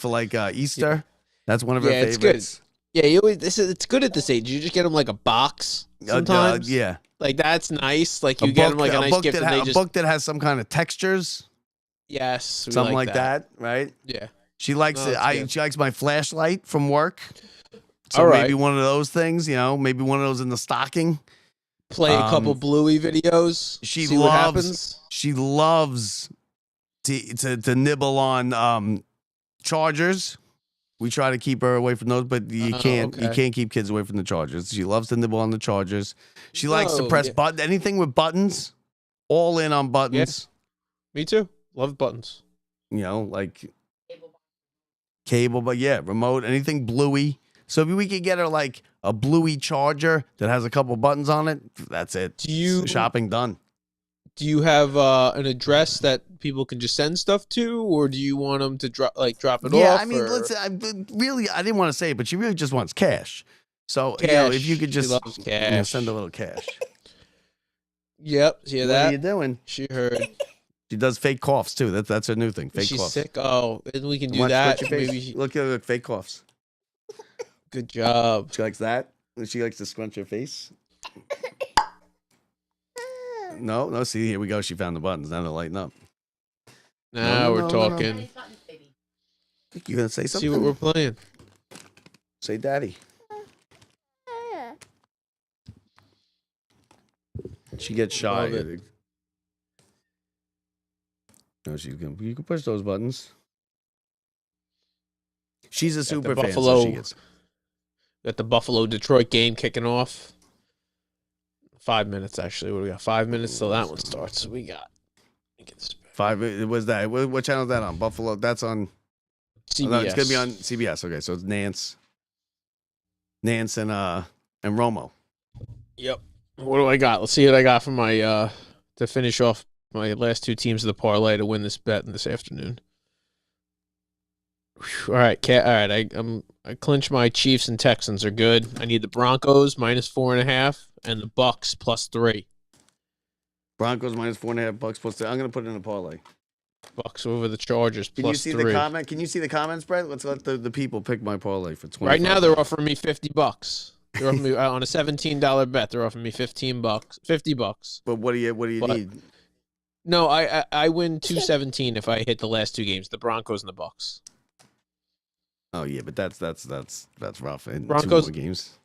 like Easter. Yeah. That's one of her favorites. It's good. Yeah, it's good at this age. You just get them like a box sometimes. Yeah, like that's nice. Like you get them like a nice gift. A book that has some kind of textures. Yes, something like that, right? Yeah, she likes it. She likes my flashlight from work. So all right. Maybe one of those things. Maybe one of those in the stocking. Play a couple Bluey videos. She see what happens. She loves to nibble on Chargers. We try to keep her away from those, but you can't. Okay. You can't keep kids away from the Chargers. She loves to nibble on the Chargers. She likes to press anything with buttons. All in on buttons. Yeah. Me too. Love buttons. Like cable, but yeah, remote. Anything Bluey. So if we could get her like a Bluey Charger that has a couple buttons on it, that's it. Shopping done. Do you have an address that people can just send stuff to, or do you want them to drop it off? Yeah, I mean, I didn't want to say it, but she really just wants cash. So if you could just send a little cash. Yep, see that? What are you doing? She heard. She does fake coughs too. That's her new thing. Fake coughs. She's sick. Oh, and we can do that. Maybe look fake coughs. Good job. She likes that. She likes to scrunch her face. No. See, here we go. She found the buttons. Now they're lighting up. Now we're talking. You gonna say something? See what we're playing. Say, "Daddy." She gets shy. No, you can push those buttons. She's a super fan. Buffalo. So she gets. Got the Buffalo-Detroit game kicking off. 5 minutes, actually. What do we got? 5 minutes till that one starts. So we got... 5... Was that? What channel is that on? Buffalo? That's on... No, it's gonna be CBS. on CBS. Okay, so it's Nance and Romo. Yep. What do I got? Let's see what I got for my to finish off my last two teams of the parlay to win this bet this afternoon. Whew. All right, all right. I clinch my Chiefs and Texans are good. I need the Broncos -4.5 and the Bucks +3. Broncos -4.5 plus. I'm gonna put it in a parlay. Bucks over the Chargers Can you +3. see the comment? Can you see the comments, Brett? Let's let the people pick my parlay for 20. Right now they're offering me $50. They're offering me on a $17 bet. They're offering me $15, $50. But what do you But- need? No, I win 217 if I hit the last two games, the Broncos and the Bucks. Oh yeah, but that's rough. In Broncos- 2 more games.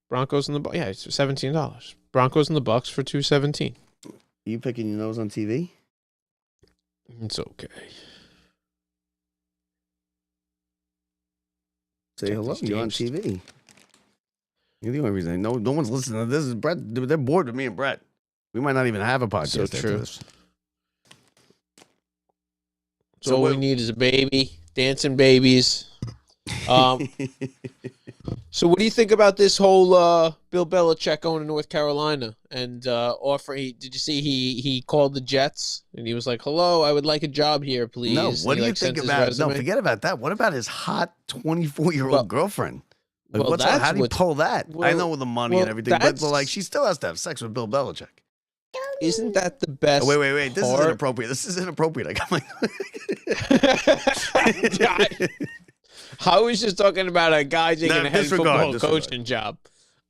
Broncos and the Bucks. Yeah, it's $17. Broncos and the Bucks for 217. You picking your nose on TV? It's okay. Say Check hello. these You're on teams. TV. You're the only reason. No one's listening to this. Is Brett? They're bored with me and Brett. We might not even have a podcast So after true. this. So all we what- need is a baby, dancing babies. So what do you think about this whole Bill Belichick going to North Carolina and offering? Did you see he called the Jets and he was like, "Hello, I would like a job here, please." No, And what he, do you like, think sent his about? No, resume. forget about that. What about his hot 24-year-old Well- girlfriend? Like, well, what's up? that's How do you what's- pull that? I well- know with the money well, and everything, but that's- like she still has to have sex with Bill Belichick. Isn't that the best? Oh, wait. This is part? inappropriate. This is inappropriate. I got my. I was just talking about a guy taking No, a head disregard, football coaching job.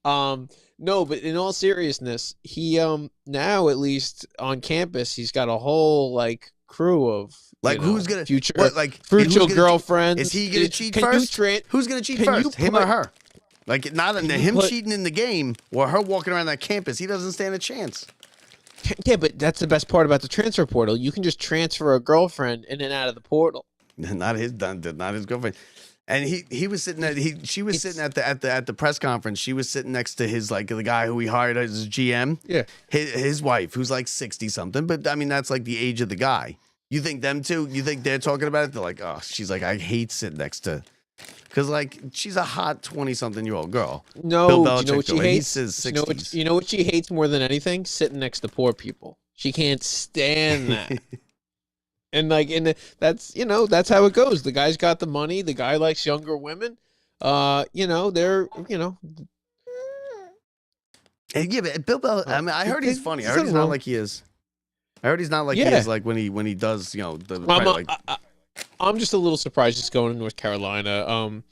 No, but in all seriousness, he now at least on campus he's got a whole like crew of Like, who's gonna- future What, like, future who's gonna- girlfriends? Is he gonna cheat Can first? You Who's gonna cheat can you first? Him or put- her? Like not Can you him put- cheating in the game or her walking around that campus. He doesn't stand a chance. Yeah, but that's the best part about the transfer portal. You can just transfer a girlfriend in and out of the portal. Not his girlfriend. And he was sitting at she was sitting at the press conference. She was sitting next to his like the guy who he hired as his GM. Yeah. His wife, who's like 60 something, but I mean that's like the age of the guy. You think them two? You think they're talking about it? They're like, oh, she's like, I hate sitting next to, because like she's a hot 20-something-year-old girl. No, Bill do you know Belichick, what she though, and he hates? says You know 60s. you know what she hates more than anything? Sitting next to poor people. She can't stand that. And like, that's that's how it goes. The guy's got the money. The guy likes younger women. They're And yeah, but Bill Belichick. I mean, I heard he's funny. I heard There's he's nothing not wrong. like he is. I heard he's not like he Yeah. is like when he does the I'm, like, I'm just a little surprised he's going to North Carolina.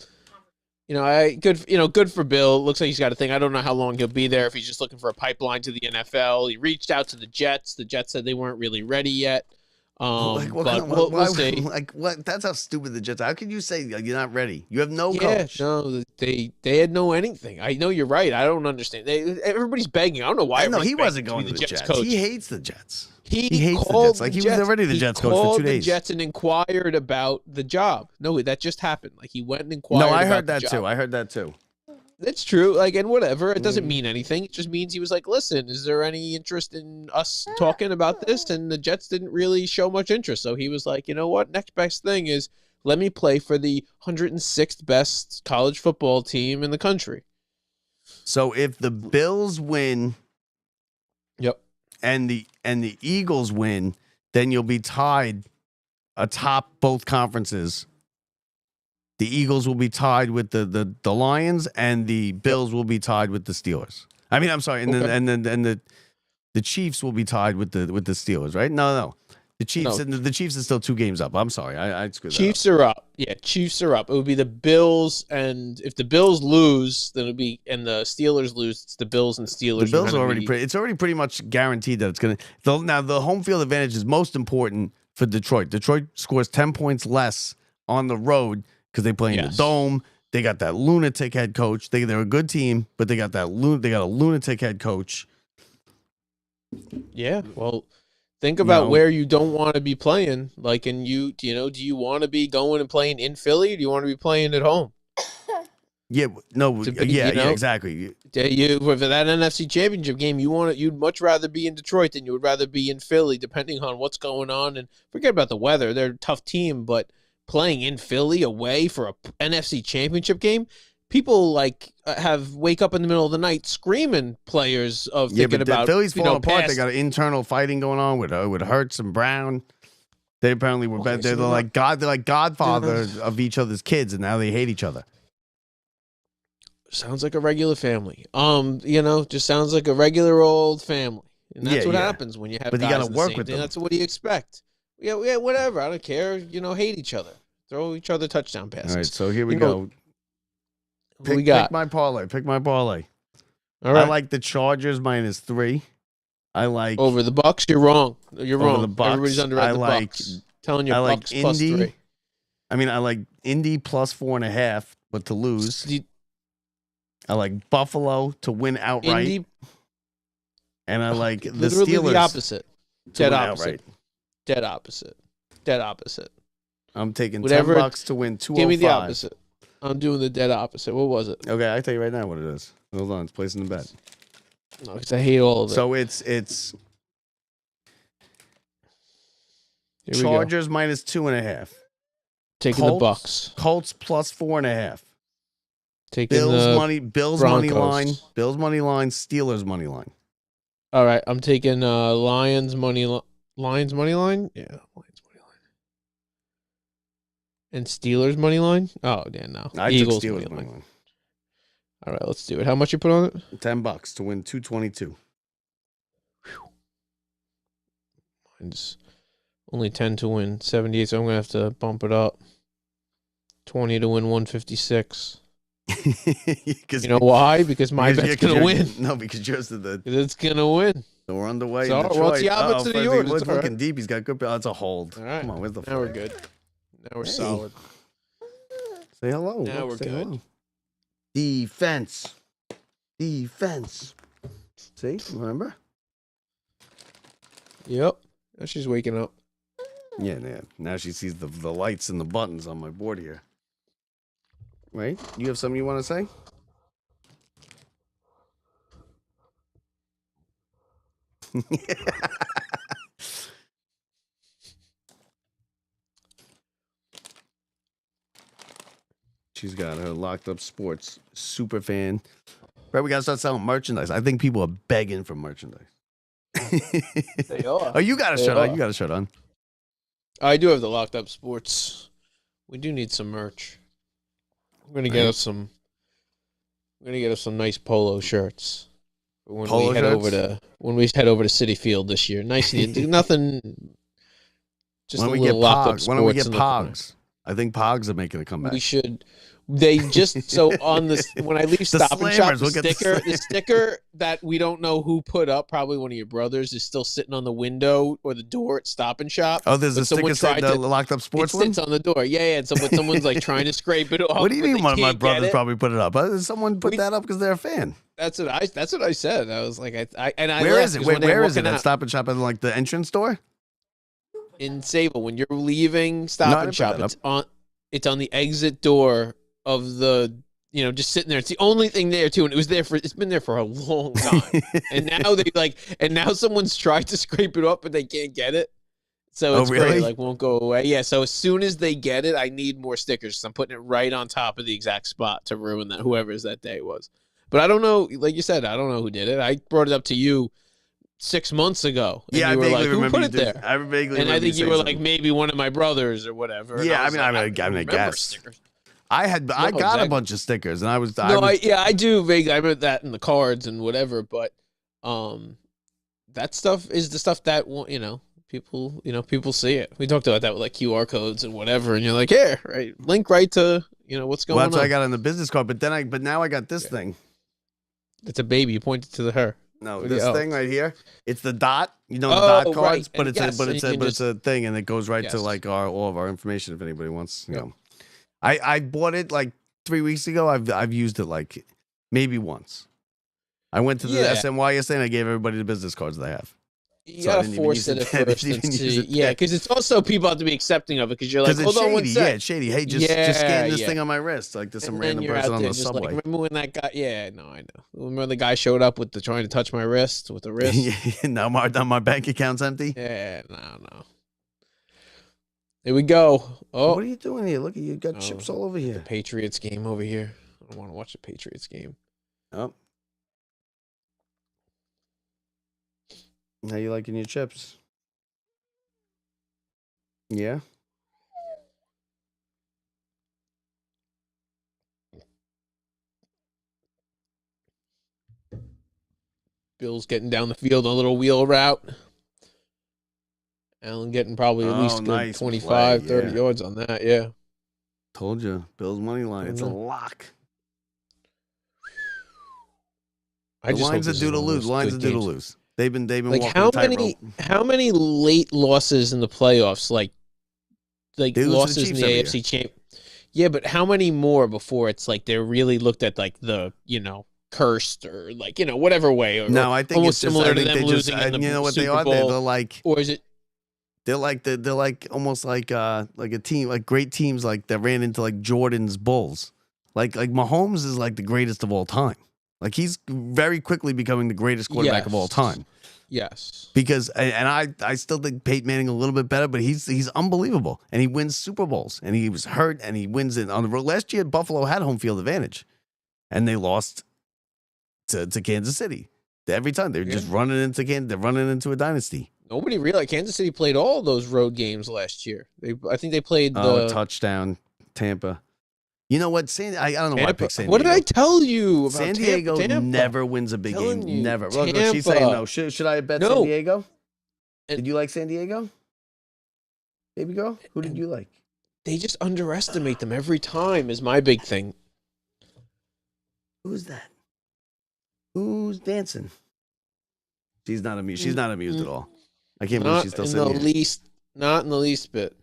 Good for Bill. Looks like he's got a thing. I don't know how long he'll be there. If he's just looking for a pipeline to the NFL, he reached out to the Jets. The Jets said they weren't really ready yet. like what But kind of, we'll why, see. like what? That's how stupid the Jets. How could you say like, you're not ready? You have no Yeah, coach. no, they had no anything. I know you're right. I don't understand. Everybody's begging. I don't know why. I know he everyone's wasn't begging going to the Jets. coach. He hates the Jets. He hates the called Jets. Like, he was already the Jets coach for 2 called days. the Jets and inquired about the job. No, that just happened. Like he went and inquired. No, I about heard the that job. too. I heard that too. That's true. Like, and whatever. It Mm. doesn't mean anything. It just means he was like, listen, is there any interest in us talking about this? And the Jets didn't really show much interest. So he was like, you know what? Next best thing is let me play for the 106th best college football team in the country. So if the Bills win Yep. and the Eagles win, then you'll be tied atop both conferences. The Eagles will be tied with the Lions, and the Bills will be tied with the Steelers. I mean, I'm sorry, and Okay. then the Chiefs will be tied with the Steelers, right? No. The Chiefs No. and the Chiefs are still 2 games up. I'm sorry, I screwed that Chiefs are up. Yeah, Chiefs are up. It would be the Bills, and if the Bills lose, then it'll be, and the Steelers lose, it's the Bills and Steelers. The Bills gonna are already be- it's already pretty much guaranteed that it's going to. Now the home field advantage is most important for Detroit. Detroit scores 10 points less on the road because they play in the Yes. dome. They got that lunatic head coach. They're a good team, but they got a lunatic head coach. Yeah, well, think about No. where you don't want to be playing. Like, and do you want to be going and playing in Philly? Or do you want to be playing at home? Yeah, no, To be, yeah, you know, exactly. For that NFC Championship game, you'd much rather be in Detroit than you would rather be in Philly, depending on what's going on. And forget about the weather; they're a tough team, but playing in Philly away for a NFC Championship game. People like wake up in the middle of the night screaming players of thinking about Philly's falling apart. They past. got internal fighting going on with Hurts and Brown. They apparently were Okay, they're so like godfathers of each other's kids, and now they hate each other. Sounds like a regular family. Just sounds like a regular old family, and that's what happens when you have. But guys you got to in the work same with thing. them. That's what do you expect? Yeah, whatever. I don't care. Hate each other. Throw each other touchdown passes. All right, so here we go. We got pick my parlay. all right. I like the Chargers -3. I like Over the Bucks. You're wrong. You're Over wrong. the Bucks. Everybody's underrated I the like- Bucks. Telling you, I like Bucks plus Indy. 3. I mean, I like Indy +4.5, but to lose. I like Buffalo to win outright, Indy, and I like the literally Steelers the opposite. to Dead win opposite. outright. Dead opposite. Dead opposite. I'm taking Whatever- $10 to win 205. Give me the opposite. I'm doing the dead opposite. What was it? Okay, I tell you right now what it is. Hold on, it's placing the bet. No, because I hate all of it. So it's Here we go. Chargers -2.5. Taking the Bucks. Colts +4.5. Taking Bills the money line. Broncos. Bills money line. Steelers money line. All right, I'm taking Lions money line. Lions money line? Yeah, Lions money line. And Steelers money line? Oh, yeah, no. I Eagles took money Steelers money line. line. All right, let's do it. How much you put on it? $10 to win 222. Mine's only 10 to win 78, so I'm going to have to bump it up. 20 to win 156. You know why? Because my bet's going to win. No, because yours did the. Because it's going to win. So we're underway. So, in Detroit. well, it's the opposite of first yours. He's It's all looking right. deep. He's got good. It's a hold. All right. Come on, where's the Now we're flag? good. Now we're Hey. solid. Say hello. Now Look, we're say good. hello. Defense. See, remember? Yep. Now she's waking up. Yeah. Now she sees the lights and the buttons on my board here. Right? You have something you want to say? She's got her Locked Up Sports super fan. Right, we gotta start selling merchandise. I think people are begging for merchandise. They are. Oh, you got a They shirt on. are. You got a shirt on. I do have the Locked Up Sports. We do need some merch. I'm gonna get Right. us some. We're gonna get us some nice polo shirts for when Polo we head shirts? over to City Field this year. Nice, nothing. Just When a we little get Locked Up Pogs, Sports. when we get in the corner. Pogs, I think Pogs are making a comeback. We should. They just so on this when I leave Stop and Shop, Slammers, the look at the sticker that we don't know who put up, probably one of your brothers, is still sitting on the window or the door at Stop and Shop. Oh, there's but a sticker someone set, tried the to- Locked Up It Sports one? sits on the door. Yeah. And someone's like trying to scrape it off. What do you but mean they one of my can't get brothers it. probably put it up? Someone put that up because they're a fan. That's what I said. I was like, I Where laughed is it? 'cause Wait, when they were where is it? walking At out Stop and Shop at like the entrance door? in Sable when you're leaving Stop No, I and didn't Shop? put It's on the exit door of the. Just sitting there. It's the only thing there too, and it's been there for a long time. And now someone's tried to scrape it up, but they can't get it. So it's really? great, won't go away. Yeah. So as soon as they get it, I need more stickers. So I'm putting it right on top of the exact spot to ruin that whoever's that day was. But I don't know. Like you said, I don't know who did it. I brought it up to you 6 months ago. And Yeah, you I were vaguely like, "Who remember put you it did. there?" I vaguely And I remember think you saying were something. like, maybe one of my brothers or whatever. And Yeah, was I like, mean, I remember guess. stickers. I got exactly. a bunch of stickers, and I do vaguely. I remember that in the cards and whatever, but that stuff is the stuff that people see it. We talked about that with like QR codes and whatever, and you're like, here, right, link right to what's going Well, that's on. what I got on the business card. But now I got this thing. It's a baby. You pointed to her. No, What do this you- thing right here. It's the dot. The Oh, dot right. cards, but And it's yes, and you can it's a thing, and it goes right to Yes. like all of our information if anybody wants. You Yep. know, I bought it like 3 weeks ago. I've used it like maybe once. I went to the Yeah. SNY yesterday and I gave everybody the business cards they have. You So I gotta didn't even force use it it at then. I first didn't and even use see. it Yeah, then. because it's also people have to be accepting of it. Because you're like, Because hold on one it's sec. shady. Yeah, it's shady. Hey, just Yeah, scan this yeah. thing on my wrist, like there's some And then random you're person out on there the just subway. Like, remember when that guy? Yeah, no, I know. Remember the guy showed up with the trying to touch my wrist with the wrist? now my bank account's empty. Yeah, no. Here we go. What are Oh, you doing here? Look, you got Oh, chips all over the here. Patriots game over here. I don't want to watch the Patriots game. Oh. How you liking your chips? Yeah. Bills getting down the field on a little wheel route. Allen getting probably at Oh, least good nice 25, play, 30 yeah. yards on that. Yeah. Told you, Bills money line. It's a Mhm. lock. I The just hope lines are this is due to one of lose. those Lines are good due to games. lose. They've been Like walking a tightrope. how many late losses in the playoffs? Like They lose to the losses in Chiefs the every AFC champ. Yeah, but how many more before it's like they're really looked at like the cursed or like whatever way or No, I think almost it's just. similar I to think them they just. losing in the You know what they Super are? Bowl, They're like. or is it? They're like almost like a team, like great teams like that ran into like Jordan's Bulls. Like Mahomes is like the greatest of all time. Like he's very quickly becoming the greatest quarterback of all time. Yes. Because I still think Peyton Manning a little bit better, but he's unbelievable and he wins Super Bowls and he was hurt and he wins it on the road. Last year Buffalo had home field advantage, and they lost to Kansas City. Every time they're just running into they're running into a dynasty. Nobody realized Kansas City played all those road games last year. I think they played A the touchdown, Tampa. You know what? I don't know why I Tampa. picked San Diego. What did I tell you about San Diego Tampa? never wins a big game. Telling you, Never. Look, she's Tampa. saying no. Should I bet No. San Diego? And- Did you like San Diego? Baby girl? Who did you like? They just underestimate them every time. Is my big thing. Who's that? Who's dancing? She's not amused. She's not amused at all. I can't believe Not she's still in sitting the here. least. Not in the least bit.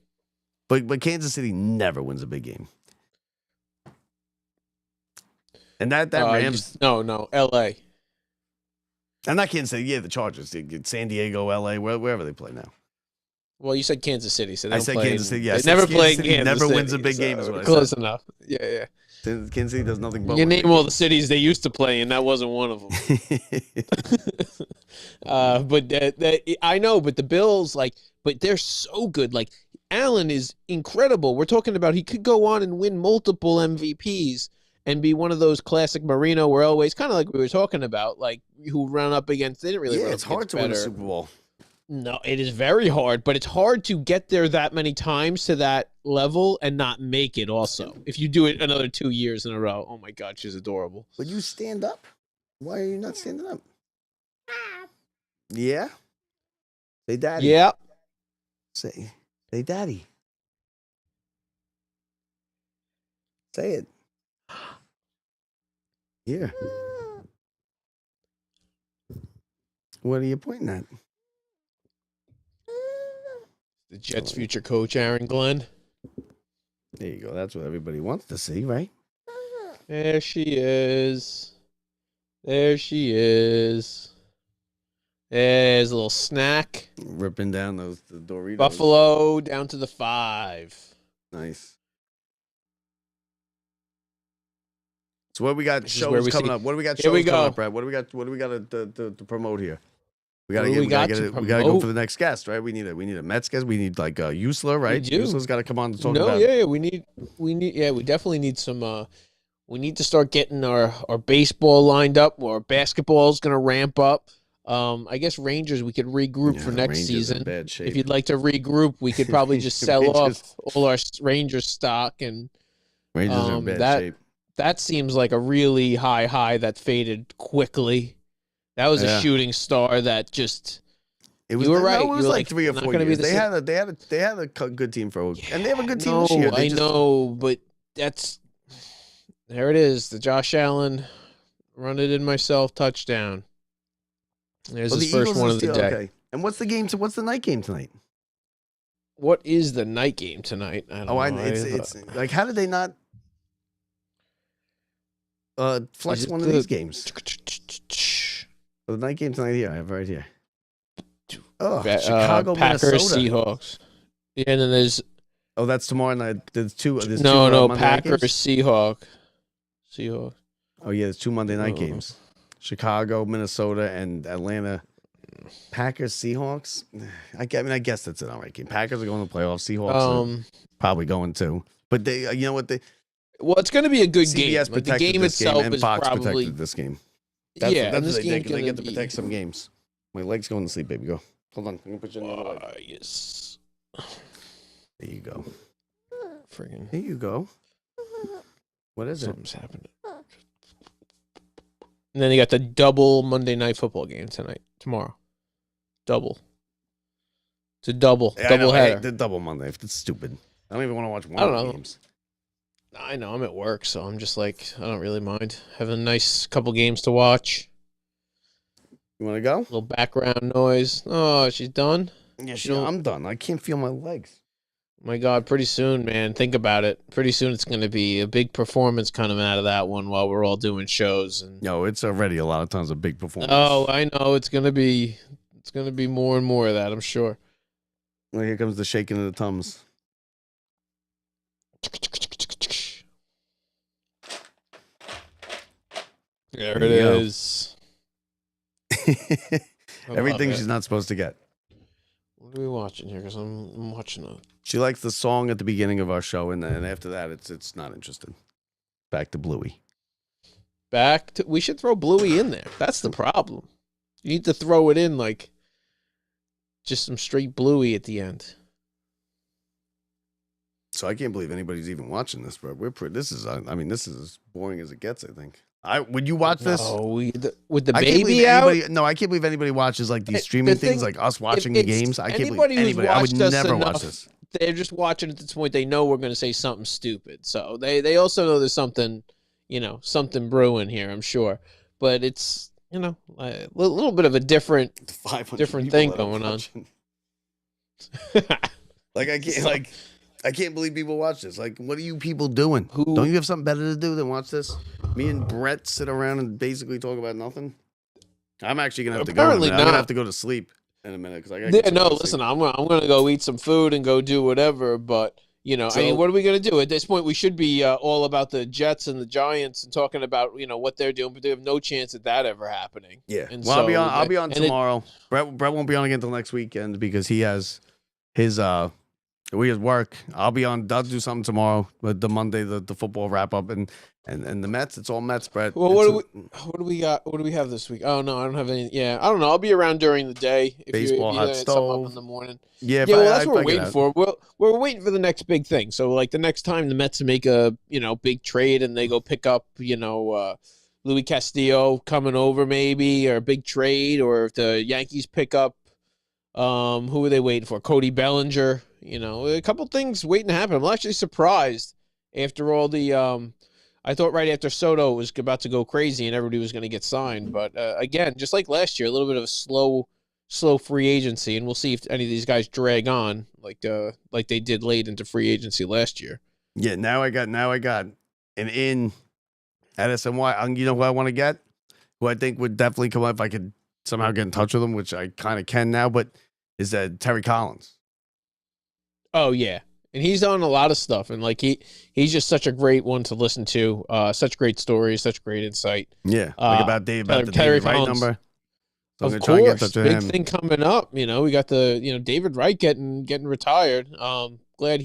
But Kansas City never wins a big game. And that Rams. No. L.A. I'm not Kansas City. Yeah, the Chargers. San Diego, LA, wherever they play now. Well, you said Kansas City, so they I don't said play Kansas City. Yeah, they never Kansas play City Kansas never City, wins a big so game, is what I close said. enough. Yeah. Kansas City does nothing but You win name big all the cities they used to play, and that wasn't one of them. games. But I know, but the Bills, but they're so good. Like, Allen is incredible. We're talking about he could go on and win multiple MVPs and be one of those classic Marino or Elway's, kind of like we were talking about, like who run up against. They didn't really. Yeah, run it's up hard against to win a better. Super Bowl. No, it is very hard, but it's hard to get there that many times to that level and not make it also. If you do it another 2 years in a row. Oh my God, she's adorable. Would you stand up? Why are you not standing up? Yeah? Say daddy. Yeah. Say daddy. Say it. Here. What are you pointing at? The Jets' future coach, Aaron Glenn. There you go. That's what everybody wants to see, right? There she is. There she is. There's a little snack. Ripping down the Doritos. Buffalo down to the 5. Nice. So what we got This is where shows we coming see- up? What do we got Here we shows coming go. up, Brad? What do we got to promote here? We What gotta do get we got to we gotta go promote? for the next guest, right? We need a Mets guest. We need like Usler, right? do. Usler's got to come on to talk No, about. yeah, we definitely need some. We need to start getting our baseball lined up. Our basketball is going to ramp up. I guess Rangers we could regroup Yeah, for the next Rangers season. in bad shape. If you'd like to regroup, we could probably just sell Rangers- off all our Rangers stock, and Rangers are in bad that- shape. that seems like a really high that faded quickly. That was Yeah. a shooting star that just. It was, You were no, right. it You was were like like, 3 or not 4 gonna be years. the They same. had a good team and they have a good team No, this year. They I just, know, but that's there. It is the Josh Allen run it in myself touchdown. There's Well, his the first Eagles one are of the still- day. Okay. And what's the game? What's the night game tonight? What is the night game tonight? I don't know. It's like, how did they not flex Is it one of the- these games? The night game tonight here. I have it right here. Oh, Chicago, Packers, Minnesota. Seahawks. Yeah, and then there's Oh, that's tomorrow night. There's two. There's no, two, Monday night Packers, games? Seahawks. Oh yeah, there's 2 Monday night Oh. games. Chicago, Minnesota, and Atlanta. Packers, Seahawks. I guess that's an all right game. Packers are going to the playoffs. Seahawks are probably going to. But they, you know what? Well, it's going to be a good game. CBS Like, the protected game this itself game, and is Fox probably protected this game. That's yeah. what And this they game think. They get to protect some games. My leg's going to sleep, baby. Go. Hold on. I'm gonna put you in the other leg. Yes. There you go. Friggin'. There you go. What is it? Something's happening. And then you got the double Monday Night Football game tomorrow. Double. It's a double header. The double Monday. It's stupid. I don't even want to watch one I don't of the know. games. I know, I'm at work, so I'm just like, I don't really mind having a nice couple games to watch. You want to go? A little background noise. Oh, she's done? Yeah, don't- I'm done. I can't feel my legs. My God, pretty soon, man. Think about it. Pretty soon it's going to be a big performance coming out of that one while we're all doing shows. And No, it's already a lot of times a big performance. oh, I know. It's going to be more and more of that, I'm sure. Well, here comes the shaking of the tums. There There it you go. is. I love Everything it. she's not supposed to get. What are we watching here? Because I'm watching a. She likes the song at the beginning of our show, and then after that, it's not interested. Back to Bluey. We should throw Bluey in there. That's the problem. You need to throw it in like just some straight Bluey at the end. So I can't believe anybody's even watching this, bro. This is as boring as it gets. I think. Would you watch this? No, with the I can't believe baby out. anybody- No, I can't believe anybody watches like these streaming The thing- things, like us watching the it's games. I can't anybody believe who's anybody. I would watched us never watch enough- this. They're just watching at this point. They know we're going to say something stupid, so they also know there's something, something brewing here. I'm sure, but it's a little bit of a different. The 500 Different people thing that are going on. watching. I can't believe people watch this. Like, what are you people doing? Who- Don't you have something better to do than watch this? Me and Brett sit around and basically talk about nothing. I'm actually gonna have to go. Apparently I'm gonna not. have to go to sleep in a minute because I got. Yeah, no, listen, I'm gonna go eat some food and go do whatever. But So- what are we gonna do at this point? We should be all about the Jets and the Giants and talking about what they're doing, but they have no chance of that ever happening. Yeah. And Well, so- I'll be on and it- tomorrow. Brett won't be on again until next weekend because he has his we has work. I'll be on. I'll do something tomorrow with the Monday, the football wrap up and the Mets. It's all Mets, Brett. Well, It's what do we got? What do we have this week? Oh no, I don't have any. Yeah, I don't know. I'll be around during the day. If Baseball, you hot had something stove. up in the morning. yeah. Yeah, well, that's if what we're I get waiting out. for. We're waiting for the next big thing. So, like, the next time the Mets make a big trade and they go pick up Louis Castillo coming over maybe, or a big trade, or if the Yankees pick up who are they waiting for? Cody Bellinger. A couple things waiting to happen. I'm actually surprised after all the I thought right after Soto was about to go crazy and everybody was going to get signed, but again, just like last year, a little bit of a slow free agency, and we'll see if any of these guys drag on like they did late into free agency last year. Yeah. Now I got an in at SNY. You know who I want to get? Who I think would definitely come up if I could somehow get in touch with him, which I kind of can now. But is Terry Collins? Oh yeah, and he's on a lot of stuff, and like he's just such a great one to listen to. Such great stories, such great insight. Yeah. Like about the Terry David Wright Collins. number. So I'm Of gonna try and get in course, touch with big him. thing coming up. We got the David Wright getting retired. Glad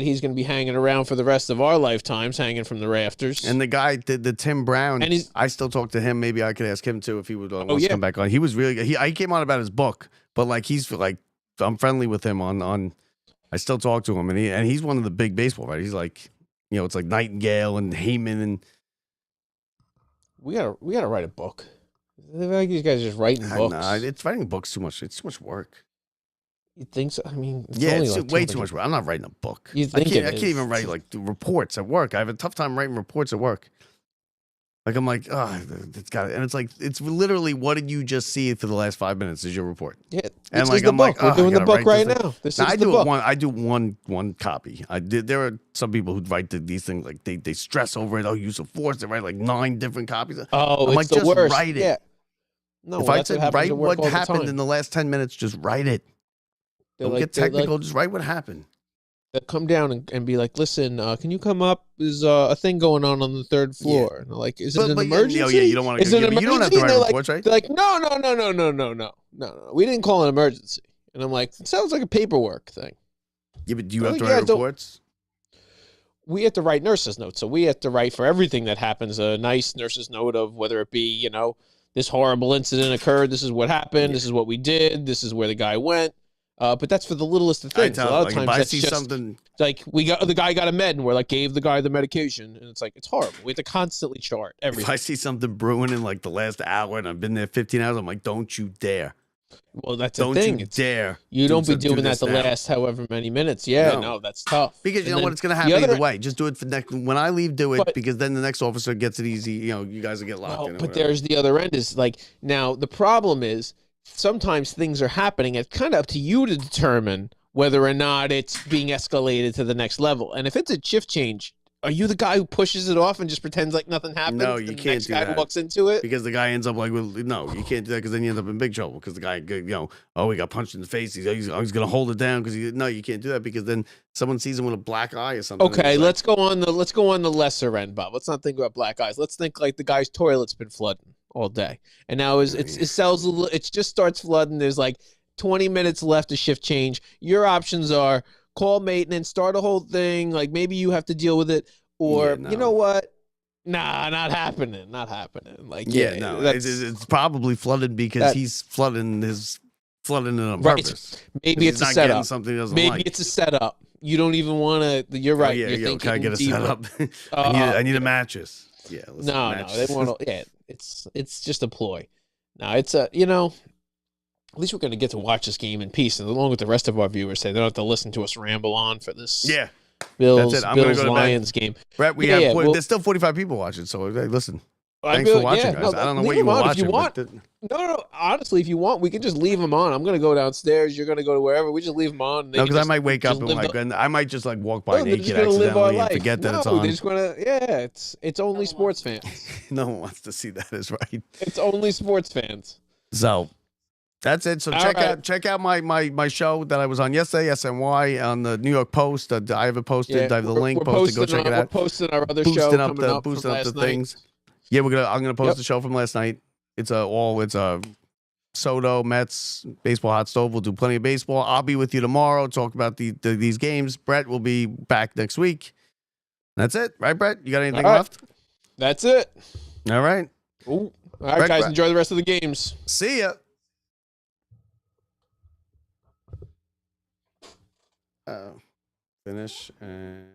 he's going to be hanging around for the rest of our lifetimes, hanging from the rafters. And the guy did the Tim Brown. And he's- I still talk to him. Maybe I could ask him too if he would want yeah. to come back on. He was really good. He came on about his book, but like he's like I'm friendly with him on. I still talk to him, and he's one of the big baseball writers. He's like, it's like Nightingale and Heyman and we gotta write a book. I feel like these guys are just writing books. Nah, it's writing books too much. It's too much work. You think so? I mean, Yeah, only it's like way too 200 much work. I'm not writing a book. You I think can't, it I can't is. even write like reports at work. I have a tough time writing reports at work. Like I'm like, it's got it, and it's like it's literally what did you just see for the last 5 minutes is your report. Yeah, And this like is the I'm book. like, We're doing I the gotta book write right this thing. now. This Now, is I the do book. I do one copy. There are some people who write these things like they stress over it. Oh, use of force. They write like 9 different copies. Oh, I'm it's like, the just worst. write it. Yeah. No, If well, I that's what said happens write at work what all the happened time. in the last 10 minutes, just write it. They're Don't like- get they're technical. like- Just write what happened. They'll come down and be like, "Listen, can you come up? There's a thing going on the third floor." And they're like, "Is it an emergency? Oh yeah, you don't want to. Is it an You don't have emergency?" to And write they're like, reports, right? "No, no, no, no, no, no, no, no. We didn't call an emergency." And I'm like, "It sounds like a paperwork thing." Yeah, but do you They're have to like, write reports? We have to write nurses' notes. So we have to write for everything that happens a nice nurse's note of whether it be, this horrible incident occurred. This is what happened. Yeah. This is what we did. This is where the guy went. But that's for the littlest of I things. A tell lot like, of times if I that's see just something. like the guy got a med and we're like gave the guy the medication and it's like it's horrible. We have to constantly chart If everything. I see something brewing in like the last hour and I've been there 15 hours, I'm like, don't you dare. Well, that's Don't the thing. you dare. You don't be doing that this the now. last however many minutes. Yeah, no, that's tough. Because you And know what? then It's going to happen the other- either way. Just do it for next. When I leave, do it But- because then the next officer gets it easy. You guys will get locked in. But there's the other end is like now the problem is sometimes things are happening. It's kind of up to you to determine whether or not it's being escalated to the next level. And if it's a shift change, are you the guy who pushes it off and just pretends like nothing happened? No, you and the can't next do guy that. walks into it. Because the guy ends up like, well, no, you can't do that because then you end up in big trouble. Because the guy, he got punched in the face. He's going to hold it down because no, you can't do that because then someone sees him with a black eye or something. Okay, let's go on the lesser end, Bob. Let's not think about black eyes. Let's think like the guy's toilet's been flooding all day, and now it sells a little. It just starts flooding. There's like 20 minutes left to shift change. Your options are call maintenance, start a whole thing. Like maybe you have to deal with it, or you know what? Nah, not happening. Not happening. Like it's probably flooded because he's flooding it on purpose. Maybe it's a setup. Something he doesn't Maybe like. it's a setup. You don't even want to. You're right. Yeah, you're thinking can I get a deeper. setup? I need a mattress. Yeah. No, they want to. Yeah, it's just a ploy. No, it's a At least we're going to get to watch this game in peace, and along with the rest of our viewers, say they don't have to listen to us ramble on for this. Yeah. Bills That's it. I'm gonna go to Lions game. Brett, there's still 45 people watching, so hey, listen. Thanks for watching, guys. I don't know what you were watching. If you want. No. Honestly, if you want, we can just leave them on. I'm going to go downstairs. You're going to go to wherever. We just leave them on. No, because I might wake up and I might just like walk by naked accidentally and forget that it's on. They're just gonna, it's only sports fans. No one wants to see that, is right. It's only sports fans. So that's it. So check out my show that I was on yesterday, SNY, on the New York Post. I have it posted. I have the link posted. Go check it out. We're posting our other show coming up boosting from up the last things. Yeah, I'm gonna post the show from last night. It's Soto, Mets, baseball hot stove. We'll do plenty of baseball. I'll be with you tomorrow. Talk about these games. Brett will be back next week. That's it, right, Brett? You got anything left? That's it. All right. Ooh. All right, guys. Enjoy the rest of the games. See ya. Finish and.